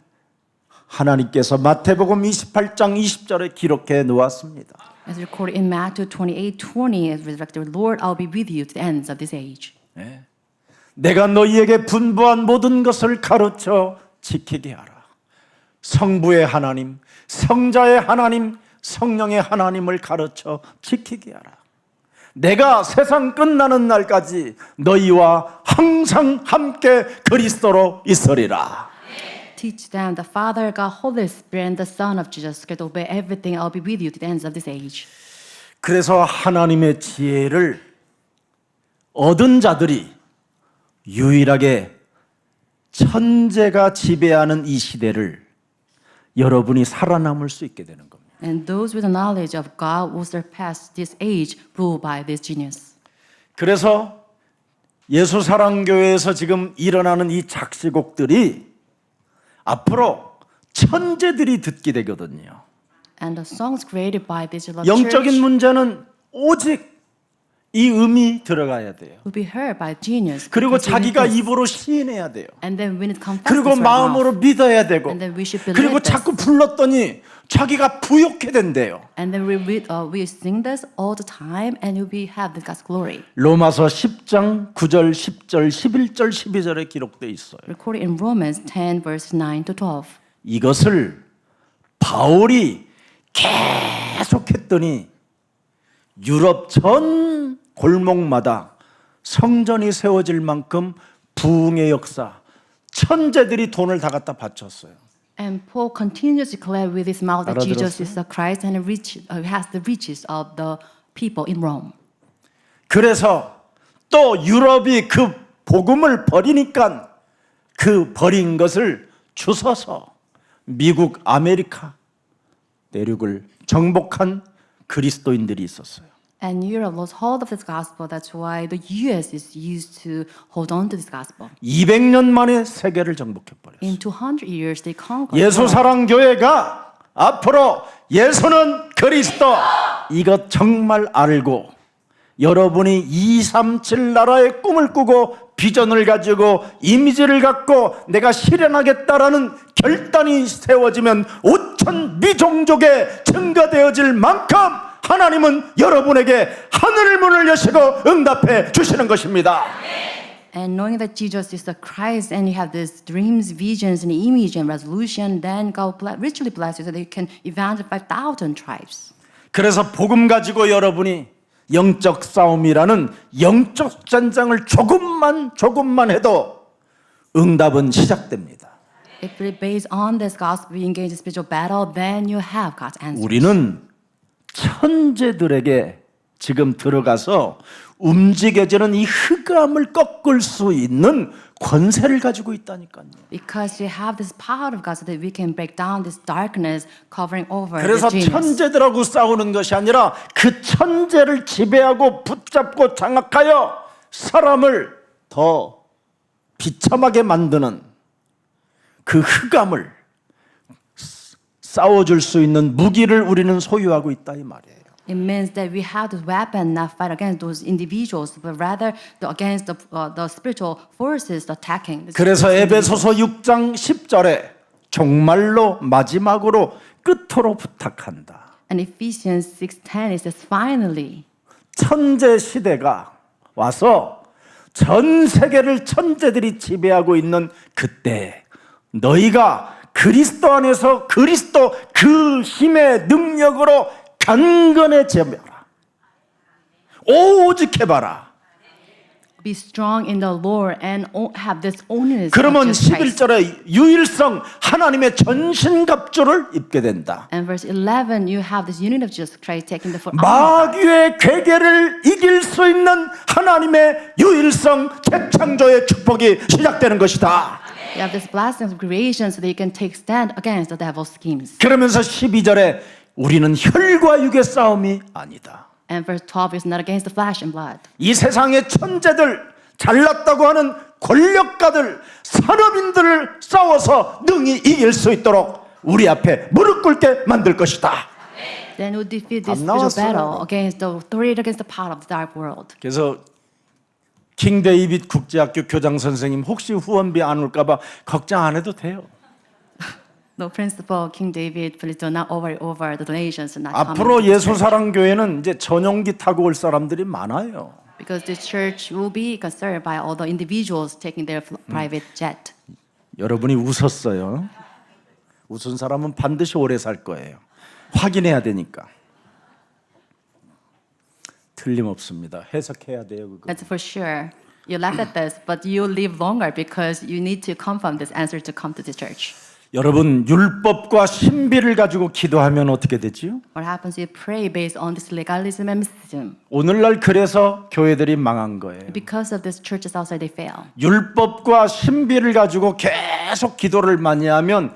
하나님께서 마태복음 28장 20절에 기록해 놓았습니다. As recorded in Matthew 28:20, as resurrected Lord, I'll be with you to the ends of this age. 내가 너희에게 분부한 모든 것을 가르쳐 지키게 하라. 성부의 하나님, 성자의 하나님, 성령의 하나님을 가르쳐 지키게 하라. 내가 세상 끝나는 날까지 너희와 항상 함께 그리스도로 있으리라. Teach them the Father, God, Holy Spirit, and the Son of Jesus Christ. Obey everything. I'll be with you to the ends of this age. 그래서 하나님의 지혜를 얻은 자들이 유일하게 천재가 지배하는 이 시대를 여러분이 살아남을 수 있게 되는 겁니다. And those with the knowledge of God will surpass this age ruled by this genius. 그래서 예수사랑교회에서 지금 일어나는 이 작시곡들이 앞으로 천재들이 듣게 되거든요. And the songs created by this 영적인 church 문제는 오직 이 음이 들어가야 돼요. will be heard by genius. 그리고 because we need 자기가 this. 입으로 시인해야 돼요. And then when it confesses 그리고 with our 마음으로 mouth, 믿어야 되고 And then we should believe 그리고 this. 자꾸 불렀더니 자기가 부욕해 된대요. And then we sing this all the time, and we have the God's glory. 로마서 10장 9절, 10절, 11절, 12절에 기록되어 있어요. Recorded in Romans 10, verse 9 to 12. 이것을 바울이 계속했더니 유럽 전 골목마다 성전이 세워질 만큼 부흥의 역사, 천재들이 돈을 다 갖다 바쳤어요. And Paul continues to declare with his mouth that Jesus 알아들었어요? is the Christ and has the riches of the people in Rome. 그래서 또 유럽이 그 복음을 버리니까 그 버린 것을 주워서 미국, 아메리카 내륙을 정복한 그리스도인들이 있었어요. And Europe lost hold of this gospel. That's why the U.S. is used to hold on to this gospel. 200년 만에 세계를 정복해 버렸어요. In 200 years, they conquered. 예수사랑교회가 앞으로 예수는 그리스도 이것 정말 알고 여러분이 237 나라의 꿈을 꾸고 비전을 가지고 이미지를 갖고 내가 실현하겠다라는 결단이 세워지면 5천 미종족에 증가되어질 만큼 하나님은 여러분에게 하늘 문을 여시고 응답해 주시는 것입니다. And knowing that Jesus is the Christ and you have these dreams, visions, and image and resolution, then God will richly bless you so that you can evangelize 5,000 tribes. 그래서 복음 가지고 여러분이 영적 싸움이라는 영적 전장을 조금만 해도 응답은 시작됩니다. If we based on this gospel, we engage in spiritual battle, then you have God's answer. 우리는 천재들에게 지금 들어가서 움직여지는 이 흑암을 꺾을 수 있는 권세를 가지고 있다니까요. Because you have this power of God so that we can break down this darkness covering over 그래서 this genius. 천재들하고 싸우는 것이 아니라 그 천재를 지배하고 붙잡고 장악하여 사람을 더 비참하게 만드는 그 흑암을 싸워줄 수 있는 무기를 우리는 소유하고 있다 이 말이에요. It means that we have this weapon not fight against those individuals, but rather against the spiritual forces attacking. 그래서 에베소서 6장 10절에 정말로 마지막으로 끝으로 부탁한다. And Ephesians 6:10 it says, finally, 천재 시대가 와서 전 세계를 천재들이 지배하고 있는 그때 너희가 그리스도 안에서 그리스도 그 힘의 능력으로 강건해져라. 오직해봐라. be strong in the Lord and have this oneness of 그러면 Jesus Christ. 11절에 유일성 하나님의 전신갑주를 입게 된다. And verse 11, you have this unity of Jesus Christ taking the full armor. 마귀의 괴계를 이길 수 있는 하나님의 유일성 재창조의 축복이 시작되는 것이다. You have this blessing of creation so that you can take stand against the devil's schemes. 그러면서 12절에 우리는 혈과 육의 싸움이 아니다. And verse 12 is not against the flesh and blood. 이 세상의 천재들, 잘났다고 하는 권력가들, 산업인들을 싸워서 능히 이길 수 있도록 우리 앞에 무릎 꿇게 만들 것이다. Then we defeat this 안 spiritual 나왔어요. battle against the authority against the power of the dark world. 그래서 킹 데이빗 국제학교 교장 선생님 혹시 후원비 안 올까봐 걱정 안 해도 돼요. The principal, King David, please do not worry over the donations and not 앞으로 coming to this church. 예수사랑교회는 이제 전용기 타고 올 사람들이 많아요. Because this church will be concerned by all the individuals taking their private jet. 여러분이 웃었어요. 웃은 사람은 반드시 오래 살 거예요. 확인해야 되니까. 틀림없습니다. 해석해야 돼요. 그거. That's for sure. You laugh at this, but you live longer because you need to confirm this answer to come to the church. 여러분 율법과 신비를 가지고 기도하면 어떻게 되지요? What happens if you pray based on this legalism and mysticism? 오늘날 그래서 교회들이 망한 거예요. Because of this, churches outside they fail. 율법과 신비를 가지고 계속 기도를 많이 하면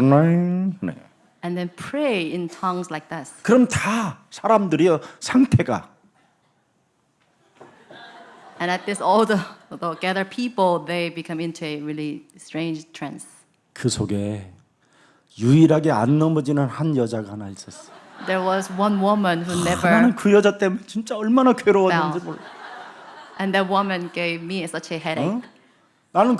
네. and then pray in tongues like this. 그럼 다 사람들이 상태가 And at this, all the gathered people, they become into a really strange trance. 그 속에 유일하게 안 넘어지는 한 여자가 하나 있었어. There was one woman who never 나는 그 여자 때문에 진짜 얼마나 괴로웠는지 몰라. and that woman gave me such a headache. 나는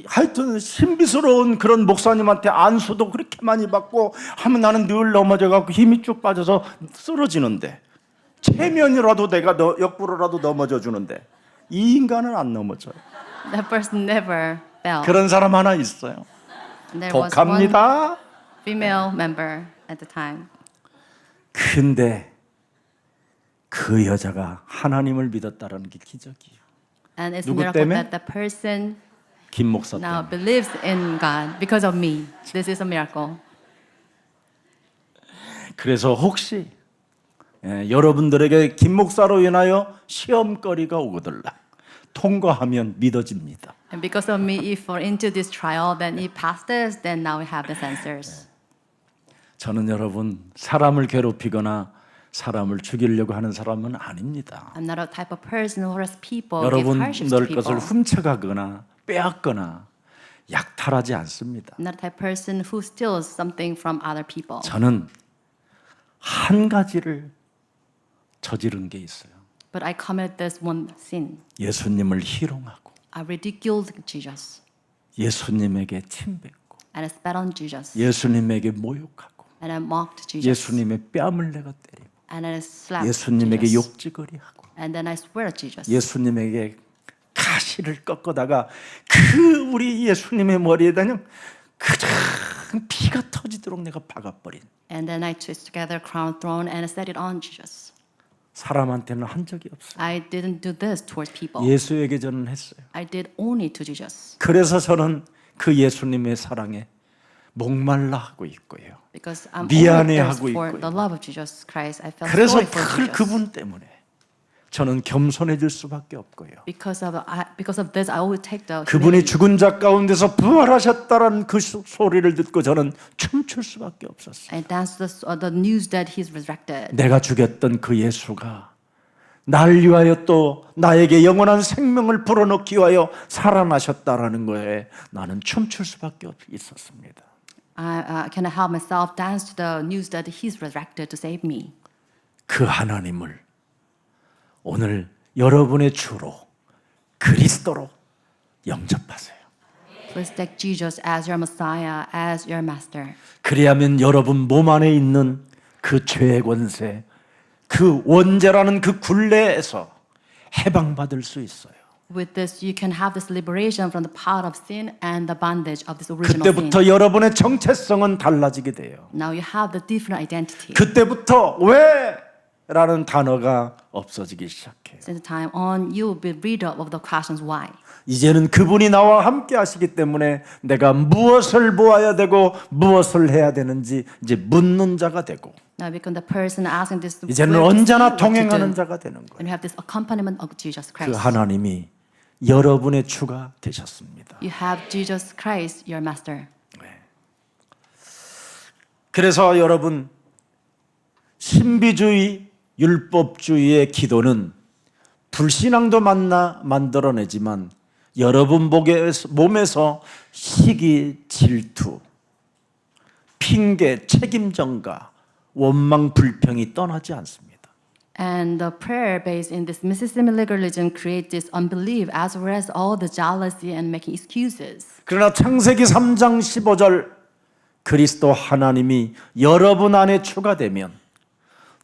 하여튼 신비스러운 그런 목사님한테 안수도 그렇게 많이 받고 하면 나는 늘 넘어져갖고 힘이 쭉 빠져서 쓰러지는데 체면이라도 내가 옆구리라도 넘어져 주는데 이 인간은 안 넘어져요. That person never fell. 그런 사람 하나 있어요. And there was one 독합니다. female member at the time. 근데 그 여자가 하나님을 믿었다라는 게 기적이에요. And it's a 누구 miracle 때문에? that the person 김 목사 now 때문에. believes in God because of me. This is a miracle. 그래서 혹시 여러분들에게 김 목사로 인하여 시험거리가 오거들라 통과하면 믿어집니다. And because of me, if we're into this trial, then if past this, then now we have the answers. 저는 여러분 사람을 괴롭히거나 사람을 죽이려고 하는 사람은 아닙니다. I'm not a type of person who hurts people, give hardships to 여러분들 people. 것을 훔쳐가거나 빼앗거나 약탈하지 않습니다. I'm not a type of person who steals something from other people. 저는 한 가지를 저지른 게 있어요. But I committed this one sin. 예수님을 희롱하고 I ridiculed Jesus. 예수님에게 침뱉고 And I spat on Jesus. 예수님에게 모욕하고 And I mocked Jesus. 예수님의 뺨을 내가 때리고 And I slapped 예수님에게 Jesus. 욕지거리하고 And then I swear at Jesus. 예수님에게 가시를 꺾어다가 그 우리 예수님의 머리에다가 그냥 피가 터지도록 내가 박아버린 And then I twist together a crown throne and I set it on Jesus. 사람한테는 한 적이 없어요. I didn't do this towards people. 예수에게 저는 했어요. I did only to Jesus. 그래서 저는 그 예수님의 사랑에 목말라 하고 있고요. Because I'm only 미안해하고 thirst for 있고요. the love of Jesus Christ. I felt 그래서 sorry for 늘 Jesus. 그분 때문에 저는 겸손해질 수밖에 없고요. Because of this, I always take the 그분이 humility. 죽은 자 가운데서 부활하셨다라는 그 소리를 듣고 저는 춤출 수밖에 없었어요. I dance the news that he's resurrected. 내가 죽였던 그 예수가 날 위하여 또 나에게 영원한 생명을 불어넣기 위하여 살아나셨다라는 거에 나는 춤출 수밖에 있었습니다. I cannot help myself dance to the news that he's resurrected to save me. 그 하나님을 오늘 여러분의 주로 그리스도로 영접하세요. Please take Jesus as your Messiah, as your Master. 그리하면 여러분 몸 안에 있는 그 죄의 권세, 그 원죄라는 그 굴레에서 해방받을 수 있어요. With this, you can have this liberation from the power of sin and the bondage of this original sin. 그때부터 여러분의 정체성은 달라지게 돼요. Now you have the different identity. 그때부터 왜? 라는 단어가 없어지기 시작해요. Since the time on, you will be rid of the questions why. 이제는 그분이 나와 함께 하시기 때문에 내가 무엇을 보아야 되고 무엇을 해야 되는지 이제 묻는 자가 되고 Now become the person asking this. 이제는 where to see, 언제나 what to 동행하는 do. 자가 되는 거예요. And you have this accompaniment of Jesus 그 Christ. 하나님이 여러분의 주가 되셨습니다. You have Jesus Christ, your Master. 그래서 여러분 신비주의, 율법주의의 기도는 불신앙도 만들어내지만 여러분 몸에서 시기, 질투, 핑계, 책임 전가, 원망, 불평이 떠나지 않습니다. And the prayer based in this Mississippi legalism creates this unbelief as well as all the jealousy and making excuses. 그러나 창세기 3장 15절 그리스도 하나님이 여러분 안에 추가되면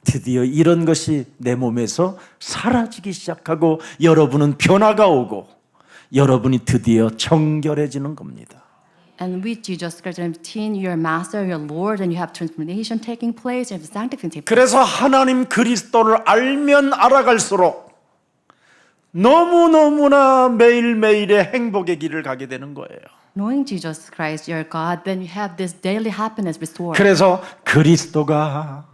드디어 이런 것이 내 몸에서 사라지기 시작하고 여러분은 변화가 오고 여러분이 드디어 정결해지는 겁니다. And with Jesus Christ, your Master, your Lord, and you have transformation taking place, you have sanctification taking place. 그래서 하나님 그리스도를 알면 알아갈수록 너무너무나 매일매일의 행복의 길을 가게 되는 거예요. Knowing Jesus Christ, your God, then you have this daily happiness restored. 그래서 그리스도가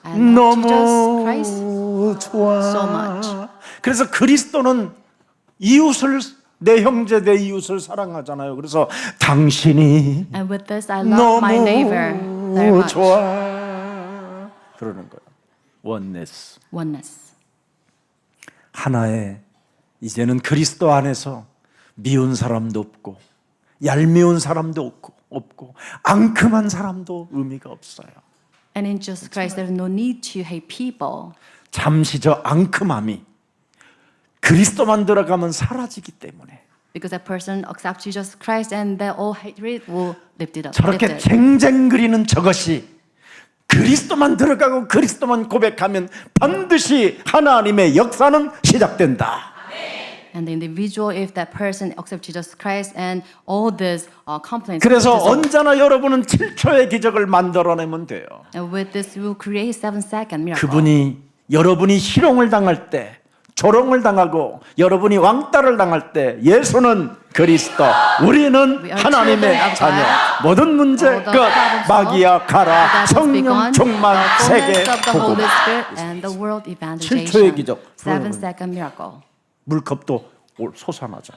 And 너무 Jesus Christ 좋아. so much. 그래서 그리스도는 이웃을 내 형제 내 이웃을 사랑하잖아요. 그래서 당신이 And with this, I love my neighbor very 너무 much. 좋아. 그러는 거예요. 원네스. Oneness. 하나의 이제는 그리스도 안에서 미운 사람도 없고 얄미운 사람도 없고 앙큼한 사람도 의미가 없어요. And in Jesus Christ, there is no need to hate people. 잠시 저 앙큼함이 그리스도만 들어가면 사라지기 때문에 Because that person accepts Jesus Christ and their all hatred will lift it up. 저렇게 lift it. 쟁쟁거리는 저것이 그리스도만 들어가고 그리스도만 고백하면 반드시 하나님의 역사는 시작된다. And the individual, if that person accepts Jesus Christ and all these complaints. 그래서 dissolve. 언제나 여러분은 7초의 기적을 만들어내면 돼요. And with this, we will create 7-second miracle. 그분이 여러분이 희롱을 당할 때 조롱을 당하고 여러분이 왕따를 당할 때 예수는 그리스도 우리는 We are 하나님의 children of 자녀 God. 모든 문제 All the 끝 problems 마귀야 가라 that has 성령 begun, 충만 the 세계 fullness of the 복음 Holy Spirit and the world 7초의 evangelization. 기적 7-second miracle. 물컵도 솟아나죠.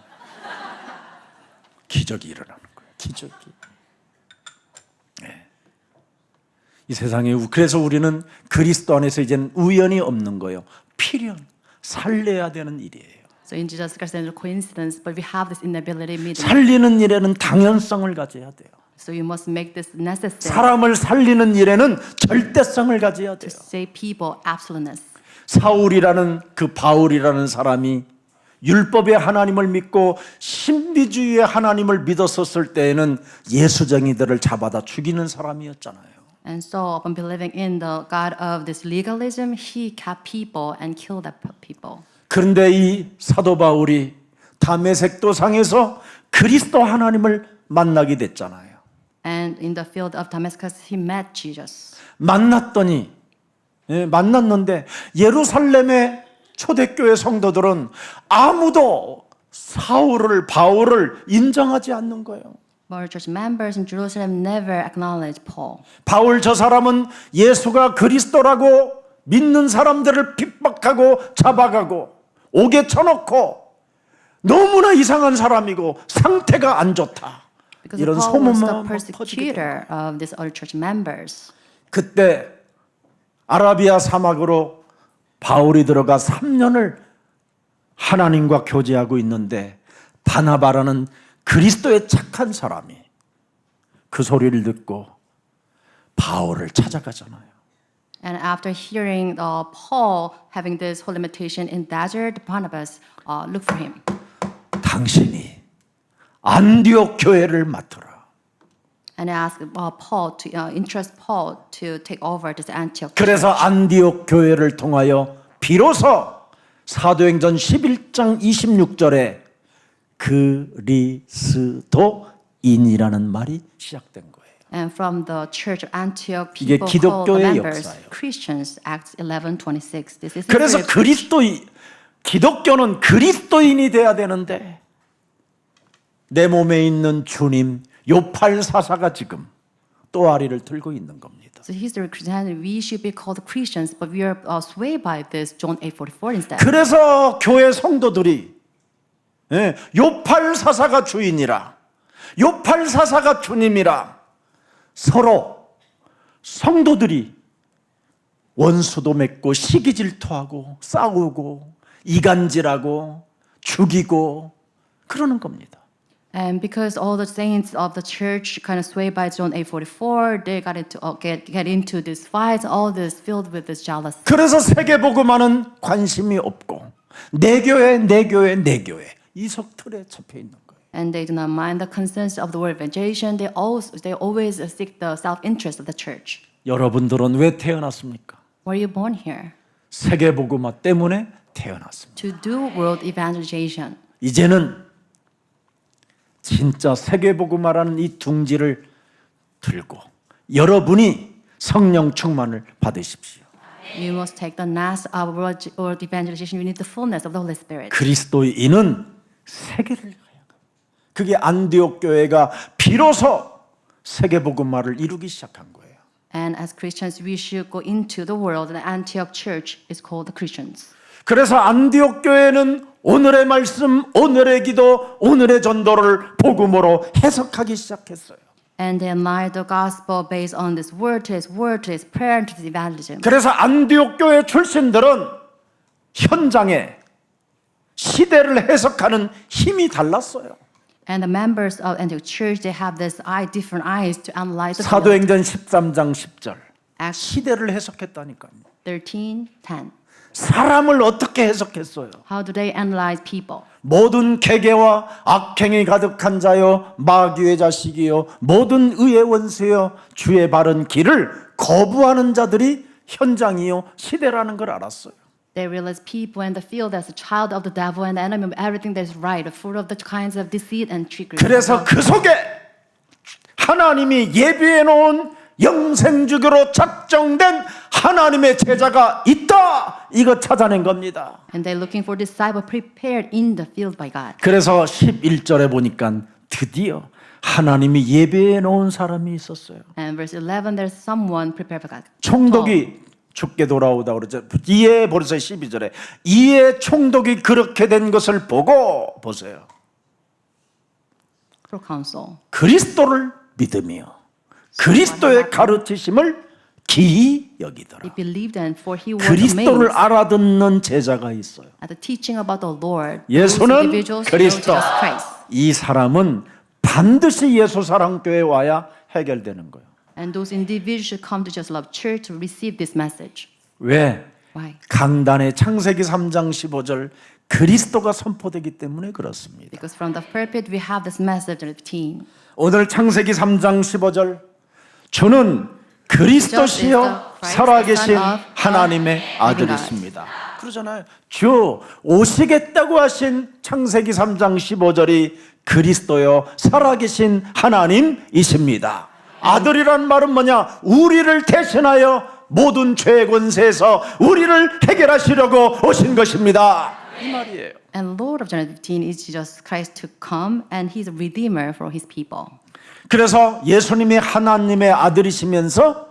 기적이 일어나는 거예요. 기적이. 네. 이 세상에 그래서 우리는 그리스도 안에서 이제는 우연이 없는 거예요. 필연 살려야 되는 일이에요. So in Jesus Christ, there's no coincidence, but we have this inability meeting. 살리는 일에는 당연성을 가져야 돼요. So you must make this necessary 사람을 살리는 일에는 절대성을 가져야 to 돼요. save people, absoluteness. 사울이라는 그 바울이라는 사람이 율법의 하나님을 믿고 신비주의의 하나님을 믿었었을 때에는 예수쟁이들을 잡아다 죽이는 사람이었잖아요. And so, upon believing in the God of this legalism, he kept people and killed the people. 그런데 이 사도 바울이 다메섹 도상에서 그리스도 하나님을 만나게 됐잖아요. And in the field of Damascus, he met Jesus. 만났는데 예루살렘의 초대교회 성도들은 아무도 바울을 인정하지 않는 거예요. But church members in Jerusalem never acknowledged Paul. 바울 저 사람은 예수가 그리스도라고 믿는 사람들을 핍박하고 잡아가고 옥에 쳐놓고 너무나 이상한 사람이고 상태가 안 좋다. Because 이런 Paul was the 소문만 퍼지게 돼요. persecutor of these early church members. 그때 아라비아 사막으로 바울이 들어가 3년을 하나님과 교제하고 있는데 바나바라는 그리스도의 착한 사람이 그 소리를 듣고 바울을 찾아가잖아요. And after hearing Paul having this whole limitation in desert, Barnabas looked for him. 당신이 안디옥 교회를 맡으라. And asked Paul to entrust Paul to take over this Antioch. 그래서 안디옥 교회를 통하여 비로소 사도행전 11장 26절에 그리스도인이라는 말이 시작된 거예요. And from the church of Antioch, 이게 people called the 기독교의 members 역사예요. Christians. Acts 11:26. This is 그래서 history of 기독교는 그리스도인이 돼야 되는데 내 몸에 있는 주님 요팔사사가 지금 또아리를 들고 있는 겁니다. So history of Christianity, we should be called Christians, but we are swayed by this John 8:44 instead. 그래서 교회 성도들이 요팔사사가 주인이라 요팔사사가 주님이라 서로 성도들이 원수도 맺고 시기질투하고 싸우고 이간질하고 죽이고 그러는 겁니다. And because all the saints of the church kind of swayed by John 8:44, they got into get into these fights, all this filled with this jealousy. 그래서 세계복음화는 관심이 없고 내 교회 이 석틀에 잡혀 있는 거예요. And they do not mind the concerns of the word evangelization. They always seek the self-interest of the church. 여러분들은 왜 태어났습니까? Were you born here? 세계복음화 때문에 태어났습니다. To do world evangelization. 이제는 진짜 세계복음화라는 이 둥지를 들고 여러분이 성령 충만을 받으십시오. You must take the nest of world evangelization. You need the fullness of the Holy Spirit. 그리스도인은 세계를 가야 합니다. 그게 안디옥 교회가 비로소 세계복음화를 이루기 시작한 거예요. And as Christians, we should go into the world. And the Antioch church is called the Christians. 그래서 안디옥 교회는 오늘의 말씀, 오늘의 기도, 오늘의 전도를 복음으로 해석하기 시작했어요. And they applied the gospel based on this word to this prayer, and to this evangelism. 그래서 안디옥 교회 출신들은 현장에 시대를 해석하는 힘이 달랐어요. And the members of Antioch church, they have this different eyes to analyze the world. 사도행전 13장 10절 Acts 시대를 해석했다니까요. 13:10. 사람을 어떻게 해석했어요? How do they analyze people? 모든 계계와 악행이 가득한 자여 마귀의 자식이요 모든 의의 원수여 주의 바른 길을 거부하는 자들이 현장이요 시대라는 걸 알았어요. They realize people in the field as a child of the devil and the enemy of everything that is right, full of the kinds of deceit and trickery. 그래서 그 속에 하나님이 예비해 놓은 영생주교로 작정된 하나님의 제자가 있다. 이거 찾아낸 겁니다. And they're looking for disciple prepared in the field by God. 그래서 11절에 보니까 드디어 하나님이 예배해 놓은 사람이 있었어요. And verse 11, there's someone prepared by God. 총독이 죽게 돌아오다 그러죠. 이에 보세요. 12절에 이에 총독이 그렇게 된 것을 보고 보세요. Proconsul. 그리스도를 믿으며 그리스도의 가르치심을 기이 여기더라. He believed and for he was 그리스도를 amazed 알아듣는 제자가 있어요. at the teaching about the Lord. Those 예수는 individuals know 그리스도. Jesus Christ. 이 사람은 반드시 예수 사랑교회에 와야 해결되는 거예요. And those individuals should come to Jesus Love Church to receive this message. 왜? Why? 강단의 창세기 3장 15절 그리스도가 선포되기 때문에 그렇습니다. Because from the pulpit we have this message in 15. 오늘 창세기 3장 15절 주는 그리스도시요 살아계신 하나님의 아들이십니다. 그러잖아요. 주 오시겠다고 하신 창세기 3장 15절이 그리스도요 살아계신 하나님이십니다. 아들이란 말은 뭐냐? 우리를 대신하여 모든 죄의 권세에서 우리를 해결하시려고 오신 것입니다. 이 말이에요. And Lord of John 15 is Jesus Christ to come and he's a redeemer for his people. 그래서 예수님이 하나님의 아들이시면서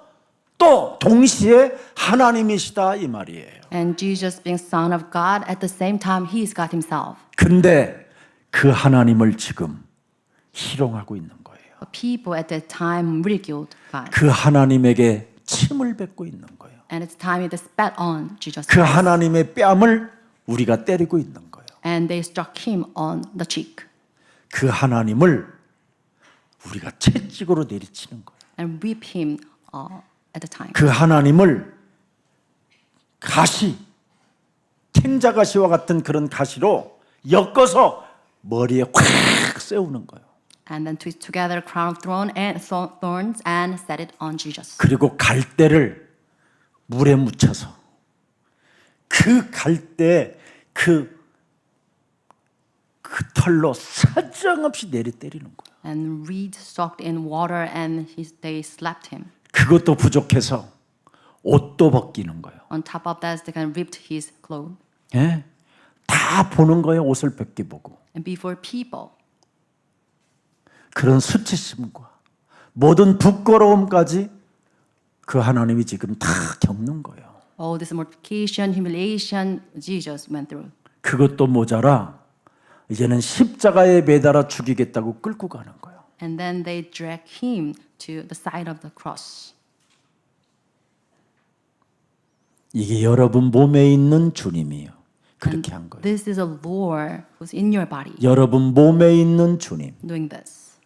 또 동시에 하나님이시다 이 말이에요. And Jesus being Son of God, at the same time, He is God Himself. 근데 그 하나님을 지금 희롱하고 있는 거예요. But people at that time ridiculed God. 그 하나님에게 침을 뱉고 있는 거예요. And it's time they spat on Jesus 그 Christ. 하나님의 뺨을 우리가 때리고 있는 거예요. And they struck Him on the cheek. 그 하나님을 우리가 채찍으로 내리치는 거예요. And whip Him at the time. 그 하나님을 가시, 탱자가시와 같은 그런 가시로 엮어서 머리에 확 세우는 거예요. And then twist together a crown of thorns and set it on Jesus. 그리고 갈대를 물에 묻혀서 그 갈대 그 털로 사정없이 내리 때리는 거예요. And reed soaked in water and they slapped him. 그것도 부족해서 옷도 벗기는 거예요. On top of that, they kind of ripped his clothes. 예? 다 보는 거예요. 옷을 벗겨보고. And before people, 그런 수치심과 모든 부끄러움까지 그 하나님이 지금 다 겪는 거예요. all this mortification, humiliation, Jesus went through. 그것도 모자라 이제는 십자가에 매달아 죽이겠다고 끌고 가는 거예요. And then they dragged him to the side of the cross. 이게 여러분 몸에 있는 주님이에요. 그렇게 한 거예요. This is a Lord who's in your body 여러분 몸에 있는 주님, doing this.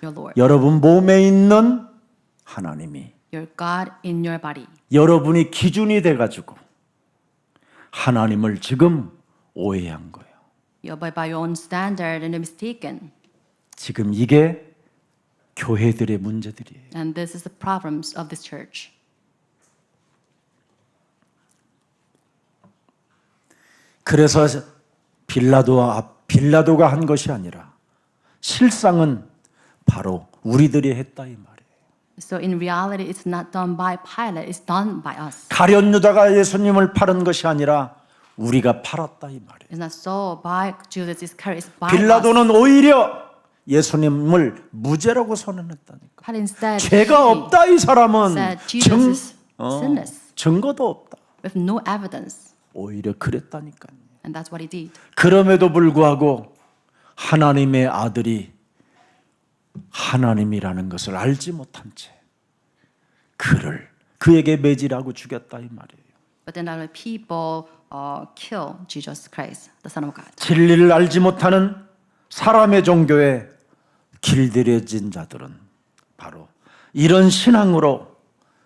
Your Lord. 여러분 몸에 있는 하나님이 Your God in your body. 여러분이 기준이 돼가지고 하나님을 지금 오해한 거예요. You're by your own standard and mistaken. 지금 이게 교회들의 문제들이에요. And this is the problems of this church. 그래서 빌라도가 한 것이 아니라 실상은 바로 우리들이 했다 이 말이에요. So in reality, it's not done by Pilate, it's done by us. 가룟 유다가 예수님을 팔은 것이 아니라 우리가 팔았다 이 말이에요. It's not so by Judas Iscariot, it's by us. 빌라도는 오히려 예수님을 무죄라고 선언했다니까. Pilate instead 죄가 없다 이 사람은 said Jesus is sinless 증거도 없다. with no evidence. 오히려 그랬다니까요. And that's what he did. 그럼에도 불구하고 하나님의 아들이 하나님이라는 것을 알지 못한 채 그에게 매질하고 죽였다 이 말이에요. But then other people kill Jesus Christ, the Son of God. 진리를 알지 못하는 사람의 종교에 길들여진 자들은 바로 이런 신앙으로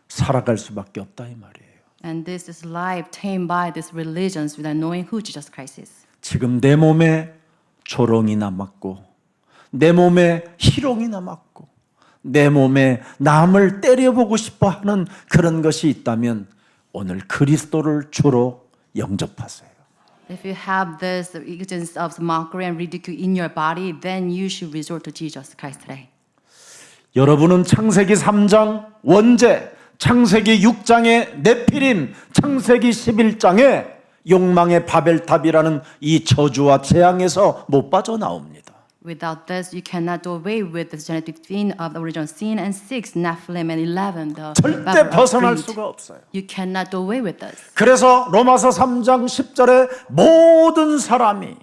살아갈 수밖에 없다 이 말이에요. And this is life tamed by these religions without knowing who Jesus Christ is. 지금 내 몸에 조롱이 남았고 내 몸에 희롱이 남았고 내 몸에 남을 때려보고 싶어 하는 그런 것이 있다면 오늘 그리스도를 주로 영접하세요. If you have this existence of mockery and ridicule in your body, then you should resort to Jesus Christ today. 여러분은 창세기 3장 원죄, 창세기 6장의 네피림, 창세기 11장의 욕망의 바벨탑이라는 이 저주와 재앙에서 못 빠져나옵니다. Without this, you cannot do away with the genetic theme of the original sin, and 6, Nephilim, and 11, the 절대 Babel of 벗어날 greed. 수가 없어요. You cannot do away with this. 그래서 로마서 3장 10절에 모든 사람이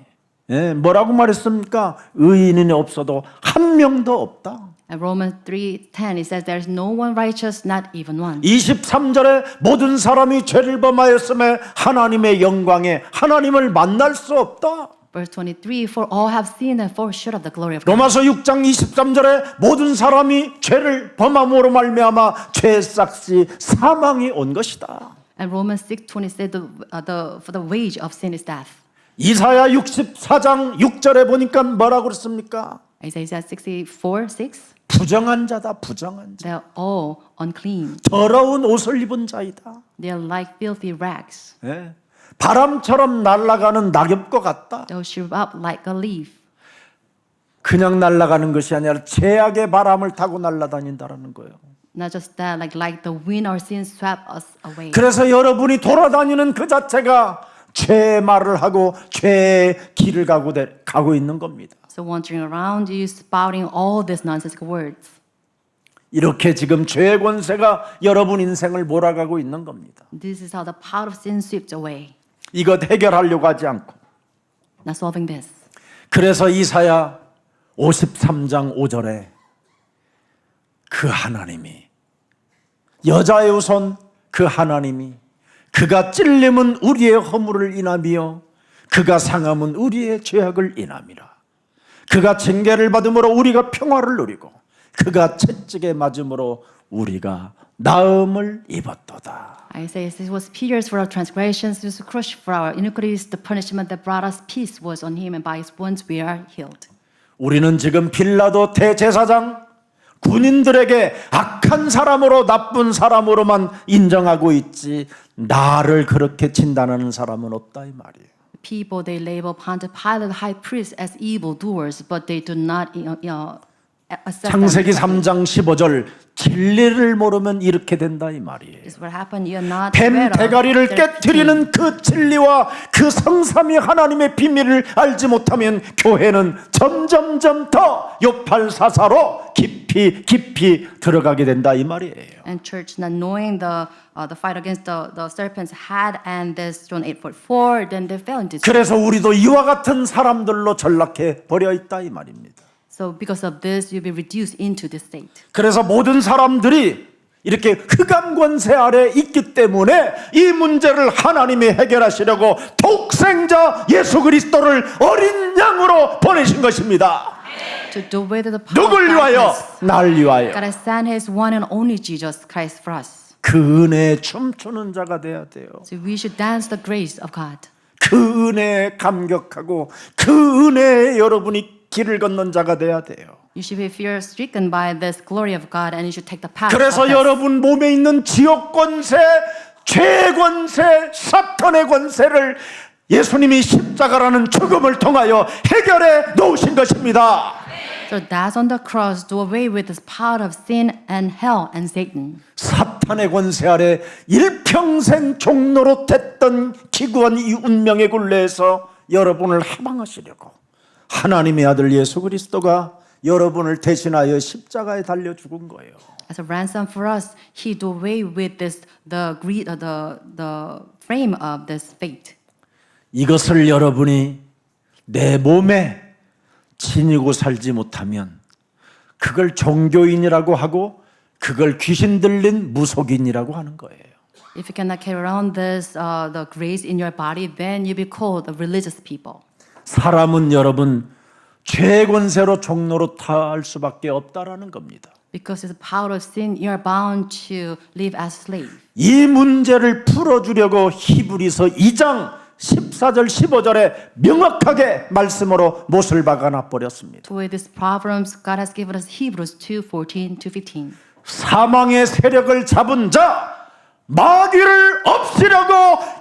뭐라고 말했습니까? 의인이 없어도 한 명도 없다. And Romans 3:10, it says, there is no one righteous, not even one. 23절에 모든 사람이 죄를 범하였음에 하나님의 영광에 하나님을 만날 수 없다. Verse 23, for all have sinned and fall short of the glory of God. 로마서 6장 23절에 모든 사람이 죄를 범함으로 말미암아 죄의 싹시 사망이 온 것이다. And Romans 6:20 said, for the wage of sin is death. 이사야 64장 6절에 보니까 뭐라고 그랬습니까? Isaiah 64:6, 부정한 자다 부정한 자. they're all unclean. 더러운 옷을 입은 자이다. They're like filthy rags. 예. 바람처럼 날아가는 낙엽과 같다. They'll shrivel up like a leaf. 그냥 날아가는 것이 아니라 죄악의 바람을 타고 날아다닌다라는 거예요. Not just that, like the wind or sin swept us away. 그래서 여러분이 돌아다니는 그 자체가 죄의 말을 하고 죄의 길을 가고 있는 겁니다. So wandering around, you spouting all these nonsensical words. 이렇게 지금 죄의 권세가 여러분 인생을 몰아가고 있는 겁니다. This is how the power of sin sweeps away. 이것 해결하려고 하지 않고. Not solving this. 그래서 이사야 53장 5절에 그 하나님이, 여자의 후손 그 하나님이, 그가 찔림은 우리의 허물을 인하며 그가 상함은 우리의 죄악을 인함이라. 그가 징계를 받음으로 우리가 평화를 누리고 그가 채찍에 맞음으로 우리가 나음을 입었도다. Isaiah says, "He was pierced for our transgressions, he was crushed for our iniquities. The punishment that brought us peace was on him, and by his wounds we are healed." 우리는 지금 빌라도 대제사장 군인들에게 악한 사람으로, 나쁜 사람으로만 인정하고 있지 나를 그렇게 진단하는 사람은 없다 이 말이에요. People they label Pontius Pilate, the high priest, as evildoers, but they do not, accept 창세기 them. 3장 15절 진리를 모르면 이렇게 된다 이 말이에요. This is what happened. You're not 뱀 aware of 대가리를 their 깨트리는 그 진리와 그 성삼위 하나님의 비밀을 알지 못하면 교회는 점점점 더 요팔사사로 깊이 들어가게 된다 이 말이에요. And church not knowing the fight against the serpent's head and this John 8:44, then they fell into sin. 그래서 우리도 이와 같은 사람들로 전락해 버려 있다 이 말입니다. So because of this, you'll be reduced into this state. 그래서 모든 사람들이 이렇게 흑암 권세 아래 있기 때문에 이 문제를 하나님이 해결하시려고 독생자 예수 그리스도를 어린 양으로 보내신 것입니다. To do away with the power 누굴 of 위하여? darkness, 날 위하여. God has sent His one and only Jesus Christ for us. 그 은혜에 춤추는 자가 돼야 돼요. So we should dance the grace of God. 그 은혜에 감격하고 그 은혜에 여러분이 길을 걷는 자가 돼야 돼요. You should be fear-stricken by this glory of God, and you should take the path. 그래서 of this. 여러분 몸에 있는 지옥 권세, 죄 권세, 사탄의 권세를 예수님이 십자가라는 죽음을 통하여 해결해 놓으신 것입니다. So that's on the cross. Do away with this power of sin and hell and Satan. 사탄의 권세 아래 일평생 종노릇 했던 기구한 이 운명의 굴레에서 여러분을 해방하시려고 하나님의 아들 예수 그리스도가 여러분을 대신하여 십자가에 달려 죽은 거예요. As a ransom for us, He do away with this the greed, the frame of this fate. 이것을 여러분이 내 몸에 지니고 살지 못하면 그걸 종교인이라고 하고 그걸 귀신 들린 무속인이라고 하는 거예요. If you cannot carry around this the grace in your body, then you be called the religious people. 사람은 여러분 죄 권세로 종노릇할 수밖에 없다라는 겁니다. Because it's the power of sin, you are bound to live as slave. 이 문제를 풀어주려고 히브리서 2장 14절 15절에 명확하게 말씀으로 못을 박아놔 버렸습니다. To with these problems, God has given us Hebrews 2:14-15. 사망의 세력을 잡은 자 마귀를 없애려고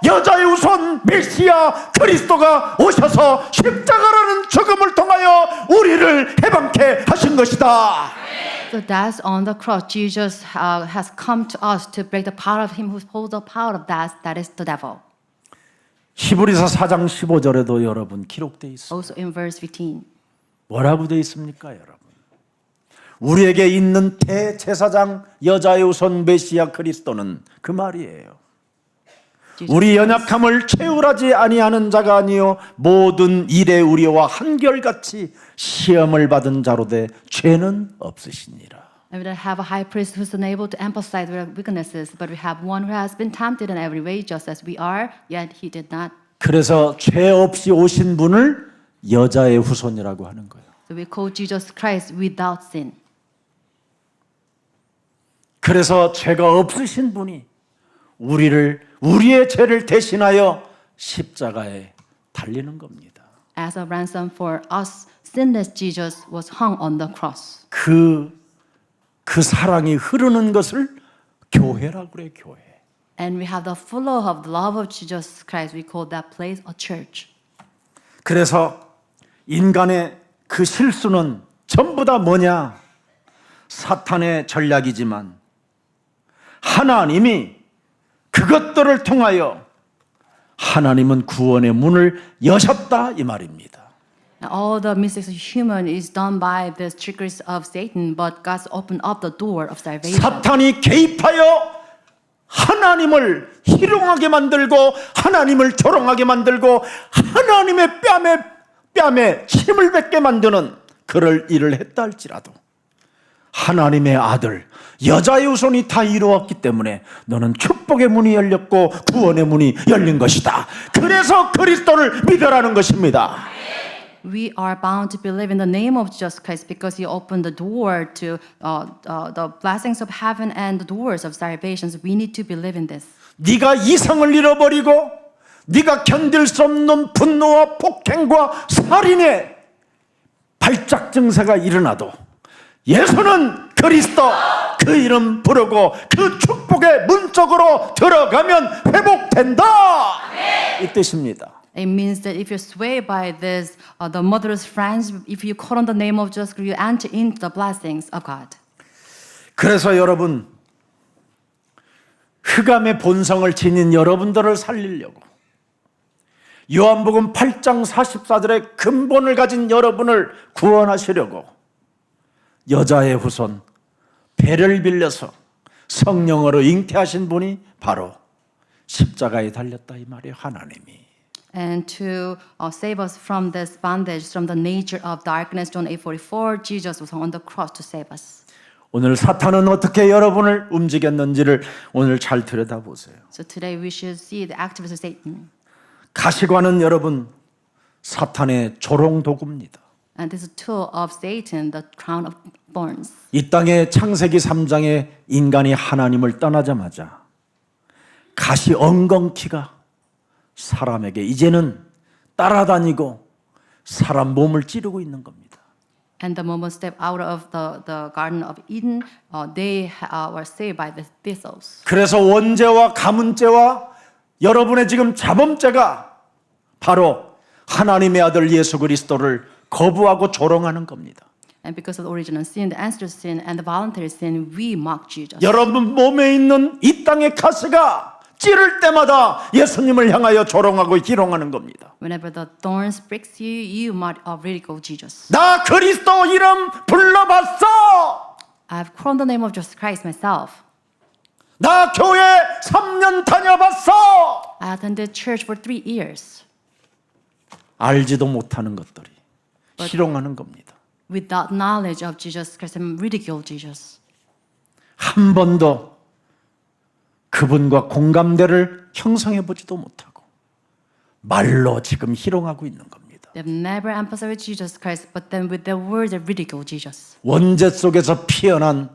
여자의 우선 메시아 그리스도가 오셔서 십자가라는 죽음을 통하여 우리를 해방케 하신 것이다. So that's on the cross. Jesus has come to us to break the power of him who holds the power of that is the devil. 히브리서 4장 15절에도 여러분 기록되어 있습니다. Also in verse 15. 뭐라고 되어 있습니까, 여러분? 우리에게 있는 대제사장 여자의 우선 메시아 그리스도는 그 말이에요. 우리 연약함을 채울하지 아니하는 자가 아니요 모든 일에 우리와 한결같이 시험을 받은 자로 돼 죄는 없으시니라. And we don't have a high priest who's unable to empathize with our weaknesses, but we have one who has been tempted in every way, just as we are, yet he did not. 그래서 죄 없이 오신 분을 여자의 후손이라고 하는 거예요. So we call Jesus Christ without sin. 그래서 죄가 없으신 분이 우리의 죄를 대신하여 십자가에 달리는 겁니다. As a ransom for us, sinless Jesus was hung on the cross. 그 사랑이 흐르는 것을 교회라고 그래, 교회. And we have the flow of the love of Jesus Christ. We call that place a church. 그래서 인간의 그 실수는 전부 다 뭐냐? 사탄의 전략이지만 하나님이 그것들을 통하여 하나님은 구원의 문을 여셨다 이 말입니다. And all the mistakes of human is done by the trickeries of Satan, but God's opened up the door of salvation. 사탄이 개입하여 하나님을 희롱하게 만들고 하나님을 조롱하게 만들고 하나님의 뺨에 침을 뱉게 만드는 그럴 일을 했다 할지라도 하나님의 아들 여자의 후손이 다 이루었기 때문에 너는 축복의 문이 열렸고 구원의 문이 열린 것이다. 그래서 그리스도를 믿으라는 것입니다. We are bound to believe in the name of Jesus Christ because He opened the door to the blessings of heaven and the doors of salvation. So we need to believe in this. 네가 이성을 잃어버리고 네가 견딜 수 없는 분노와 폭행과 살인의 발작 증세가 일어나도 예수는 그리스도 그 이름 부르고 그 축복의 문 쪽으로 들어가면 회복된다 이 뜻입니다. It means that if you're swayed by this, the mother's friends, if you call on the name of Jesus, you enter into the blessings of God. 그래서 여러분 흑암의 본성을 지닌 여러분들을 살리려고 요한복음 8장 44절의 근본을 가진 여러분을 구원하시려고 여자의 후손 배를 빌려서 성령으로 잉태하신 분이 바로 십자가에 달렸다 이 말이에요. 하나님이. And to save us from this bondage, from the nature of darkness, John 8:44, Jesus was on the cross to save us. 오늘 사탄은 어떻게 여러분을 움직였는지를 오늘 잘 들여다보세요. So today we should see the activities of Satan. 가시관은 여러분 사탄의 조롱 도구입니다. And this is a tool of Satan, the crown of thorns. 이 땅의 창세기 3장에 인간이 하나님을 떠나자마자 가시 엉겅퀴가 사람에게 이제는 따라다니고 사람 몸을 찌르고 있는 겁니다. And the moment step out of the Garden of Eden, they were saved by the thistles. 그래서 원죄와 가문죄와 여러분의 지금 자범죄가 바로 하나님의 아들 예수 그리스도를 거부하고 조롱하는 겁니다. And because of the original sin, the ancestral sin, and the voluntary sin, we mock Jesus. 여러분 몸에 있는 이 땅의 가시가 찌를 때마다 예수님을 향하여 조롱하고 희롱하는 겁니다. Whenever the thorns pricks you, you might ridicule Jesus. 나 그리스도 이름 불러봤어. I've called the name of Jesus Christ myself. 나 교회 3년 다녀봤어. I attended church for 3 years. 알지도 못하는 것들이 희롱하는 겁니다. Without knowledge of Jesus Christ, and ridicule Jesus. 한 번도 그분과 공감대를 형성해 보지도 못하고 말로 지금 희롱하고 있는 겁니다. They've never emphasized Jesus Christ, but then with their words, they ridicule Jesus. 원죄 속에서 피어난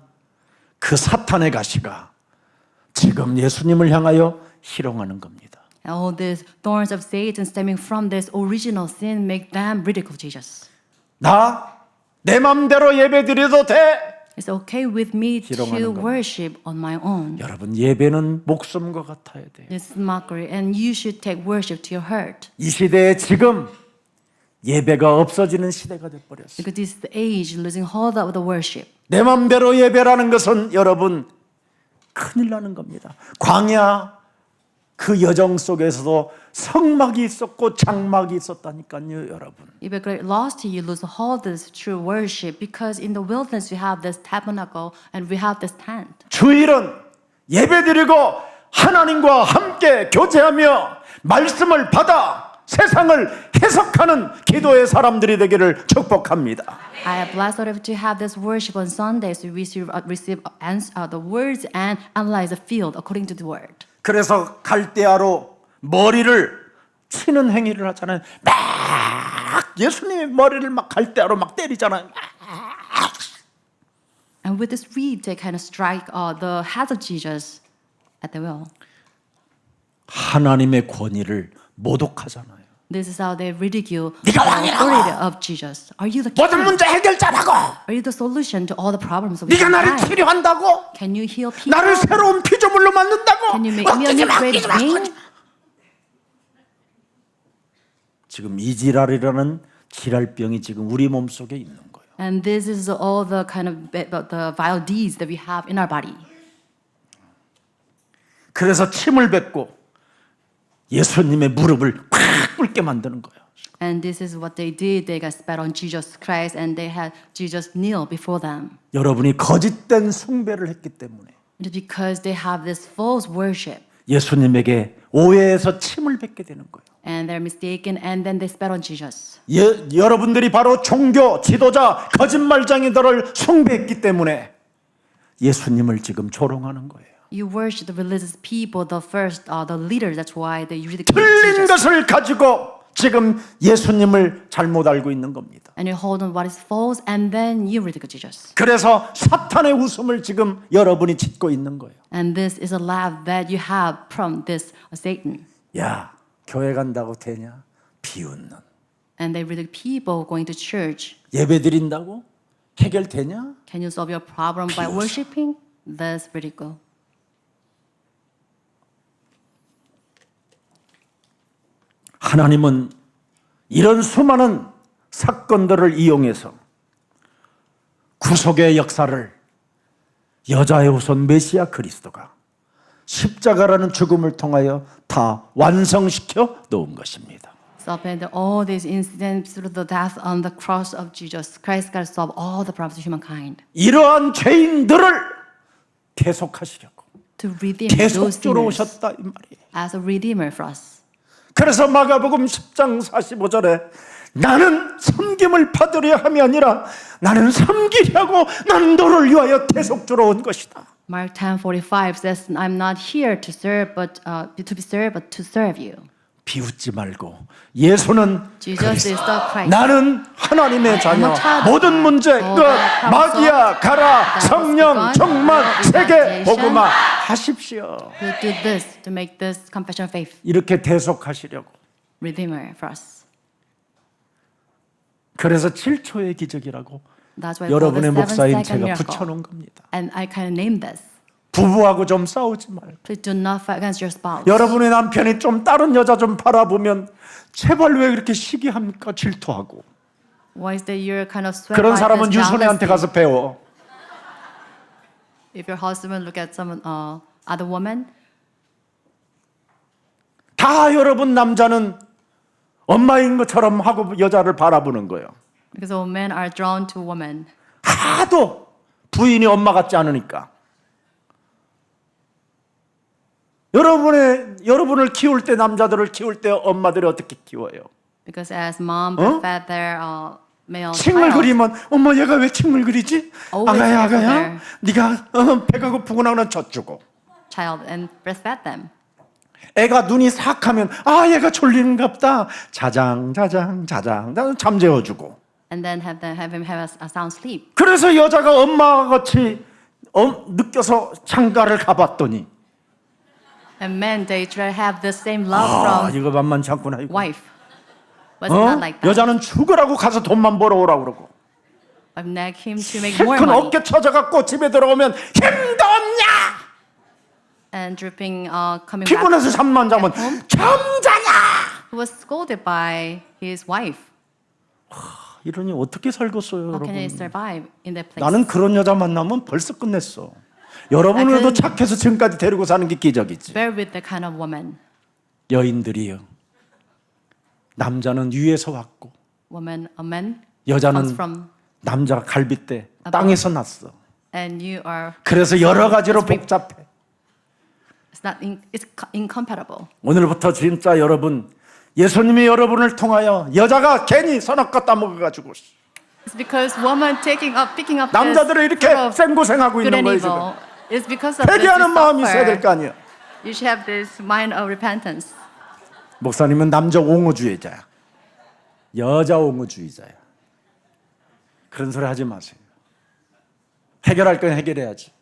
그 사탄의 가시가 지금 예수님을 향하여 희롱하는 겁니다. And all these thorns of Satan stemming from this original sin make them ridicule Jesus. 나 내 맘대로 예배 드려도 돼. It's okay with me to 희롱하는 겁니다. worship on my own. 여러분 예배는 목숨과 같아야 돼요. It's mockery, and you should take worship to your heart. 이 시대에 지금 예배가 없어지는 시대가 돼 버렸어요. Because this is the age losing hold of the worship. 내 맘대로 예배라는 것은 여러분 큰일 나는 겁니다. 광야 그 여정 속에서도 성막이 있었고 장막이 있었다니까요, 여러분. If you get lost, you lose hold of this true worship. Because in the wilderness, we have this tabernacle and we have this tent. 주일은 예배드리고 하나님과 함께 교제하며 말씀을 받아 세상을 해석하는 기도의 사람들이 되기를 축복합니다. I am blessed to have this worship on Sundays. We receive the words and analyze the field according to the word. 그래서 갈대아로 머리를 치는 행위를 하잖아요. 막 예수님의 머리를 막 갈대아로 막 때리잖아요. And with this reed, they kind of strike the head of Jesus at the will. 하나님의 권위를 모독하잖아요. This is how they ridicule the 네가 왕이라고! authority of Jesus. Are you the king? 모든 문제 해결자라고. Are you the solution to all the problems of 네가 나를 life? 치료한다고. Can you heal people? 나를 새로운 피조물로 만든다고. Can you make me a new created being? 지금 이지랄이라는 지랄병이 지금 우리 몸 속에 있는 거예요. And this is all the kind of the vile deeds that we have in our body. 그래서 침을 뱉고 예수님의 무릎을 꽉 꿇게 만드는 거예요. And this is what they did. They got spat on Jesus Christ and they had Jesus kneel before them. 여러분이 거짓된 숭배를 했기 때문에 It is because they have this false worship 예수님에게 오해해서 침을 뱉게 되는 거예요. and they're mistaken and then they spat on Jesus. 여러분들이 바로 종교, 지도자, 거짓말쟁이들을 숭배했기 때문에 예수님을 지금 조롱하는 거예요. You worship the religious people, the leaders. That's why they usually 틀린 Jesus. 것을 가지고 지금 예수님을 잘못 알고 있는 겁니다. And you hold on what is false, and then you ridicule Jesus. 그래서 사탄의 웃음을 지금 여러분이 짓고 있는 거예요. And this is a laugh that you have from this Satan. 야, 교회 간다고 되냐? 비웃는. And they ridicule people going to church. 예배 드린다고 해결되냐? Can you solve your problem by worshiping? That's ridicule. 하나님은 이런 수많은 사건들을 이용해서 구속의 역사를 여자의 후손 메시아 그리스도가 십자가라는 죽음을 통하여 다 완성시켜 놓은 것입니다. So all these incidents through the death on the cross of Jesus Christ got to solve all the problems of humankind. 이러한 죄인들을 계속하시려고 To redeem those 계속적으로 sinners 오셨다 이 말이에요. as a redeemer for us. 그래서 마가복음 10장 45절에 나는 섬김을 받으려 함이 아니라 나는 섬기려고 나는 너를 위하여 대속주로 온 것이다. Mark 10:45 says, "I'm not here to serve, to be served, but to serve you." 비웃지 말고 예수는 Jesus is the Christ. 나는 하나님의 자녀. 모든 문제 끝. 마귀야 가라. 성령 충만 세계 복음화 하십시오. To do this, to make this confession of faith, 이렇게 대속하시려고. redeemer for us. 그래서 7초의 기적이라고 That's why 여러분의 목사인 second 제가 miracle. 붙여놓은 겁니다. And I kind of named this. 부부하고 좀 싸우지 말고. Please do not fight against your spouse. 여러분의 남편이 좀 다른 여자 좀 바라보면 제발 왜 그렇게 시기합니까? 질투하고. Why is that you're kind of swept 그런 by 사람은 this 유선혜한테 jealousy? 가서 배워. If your husband look at some other woman, 다 여러분 남자는 엄마인 것처럼 하고 여자를 바라보는 거예요. because all men are drawn to women. 하도 부인이 엄마 같지 않으니까. 여러분을 키울 때 남자들을 키울 때 엄마들이 어떻게 키워요? Because as mom breastfed their male 칭을 child, 그리면 엄마 얘가 왜 칭을 그리지? Always 아가야 have 아가야 their- 네가 배가 고프구나 하면 젖주고 child and breastfed them. 애가 눈이 삭하면 아 얘가 졸리는갑다 자장 잠재워주고 And then have him have a sound sleep. 그래서 여자가 엄마와 같이 느껴서 장가를 가봤더니 And men they try to have the same love 아 from 이거 만만치 않구나 이거. wife. But it's not like that. 여자는 죽으라고 가서 돈만 벌어오라고 그러고 I've nagged him to make more 실컷 money. 어깨 쳐져갖고 집에 들어오면 힘도 없냐 And dripping, coming back, 피곤해서 잠만 자면 잠자냐 he was scolded by his wife. 이러니 어떻게 살겠어요 How can he 여러분 survive in that place? 나는 그런 여자 만나면 벌써 끝냈어 여러분들도 착해서 지금까지 데리고 사는 게 기적이지 Bear with the kind of woman. 여인들이요 남자는 위에서 왔고 A man 여자는 comes from, 남자 갈빗대 땅에서 났어 and you are. 그래서 여러 가지로 복잡해 It's incompatible. 오늘부터 진짜 여러분 예수님이 여러분을 통하여 여자가 괜히 선악과 따먹어가지고 It's because woman picking up 남자들을 이렇게 this sort of 생고생하고 good 있는 and 거예요 evil. 지금 It's because of this you 회개하는 마음이 있어야 될 suffer. 거 아니에요 You should have this mind of repentance. 목사님은 남자 옹호주의자야 여자 옹호주의자야 그런 소리 하지 마세요 해결할 건 해결해야지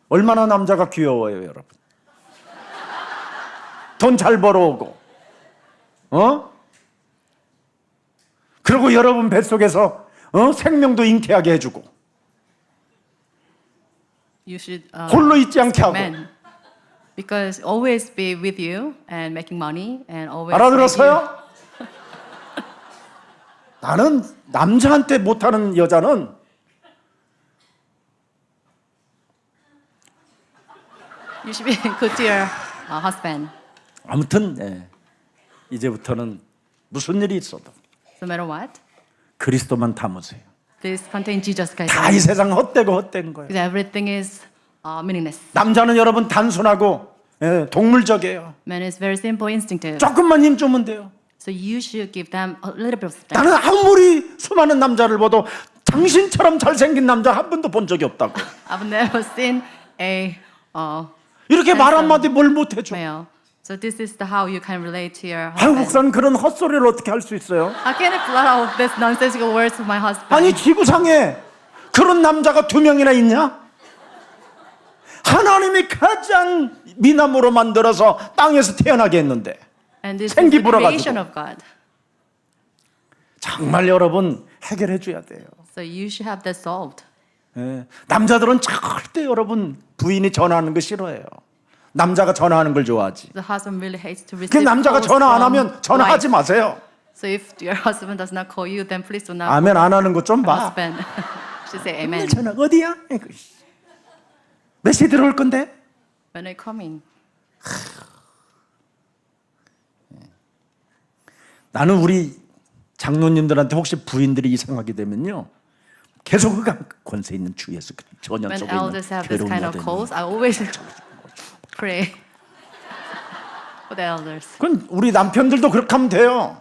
얼마나 남자가 귀여워요 여러분 돈 잘 벌어오고 그리고 여러분 뱃속에서 생명도 잉태하게 해주고 You should 홀로 있지 않게 하고 men because always be with you and making money and always. 알아들었어요? 나는 남자한테 못하는 여자는 You should be good to your husband. 아무튼 이제부터는 무슨 일이 있어도 No matter what, 그리스도만 담으세요. please contain Jesus Christ. 다 이 세상 헛되고 헛된 거예요. Because everything is meaningless. 남자는 여러분 단순하고 동물적이에요. Man is very simple, instinctive. 조금만 힘 주면 돼요. So you should give them a little bit of strength. 나는 아무리 수많은 남자를 봐도 당신처럼 잘생긴 남자 한 번도 본 적이 없다고. I've never seen a 이렇게 말 한마디 뭘 못해줘. male. So this is how you can relate to your 아유, husband. 목사는 그런 헛소리를 어떻게 할 수 있어요? How can I flood out this nonsensical words to my husband? 아니, 지구상에 그런 남자가 2명이나 있냐? 하나님이 가장 미남으로 만들어서 땅에서 태어나게 했는데 And this is 생기 the creation 불어가지고. of God. 정말 여러분 해결해 줘야 돼요. So you should have that solved. 남자들은 절대 여러분 부인이 전화하는 거 싫어해요. 남자가 전화하는 걸 좋아하지. The husband really hates to 그 receive 남자가 calls 전화 안 from 하면 전화하지 wife. 마세요. So if your husband does not call you, then please do not 아멘 안 하는 거 좀 call 봐. husband. Should say amen. 전화 어디야? 몇 시에 들어올 건데? When are you coming? 나는 우리 장로님들한테 혹시 부인들이 이상하게 되면요 계속 흑암 권세 있는 주 예수 전혀 When 속에 있는 elders have this 괴로운 kind of 여자들. calls, I always pray for the elders. 그건 우리 남편들도 그렇게 하면 돼요.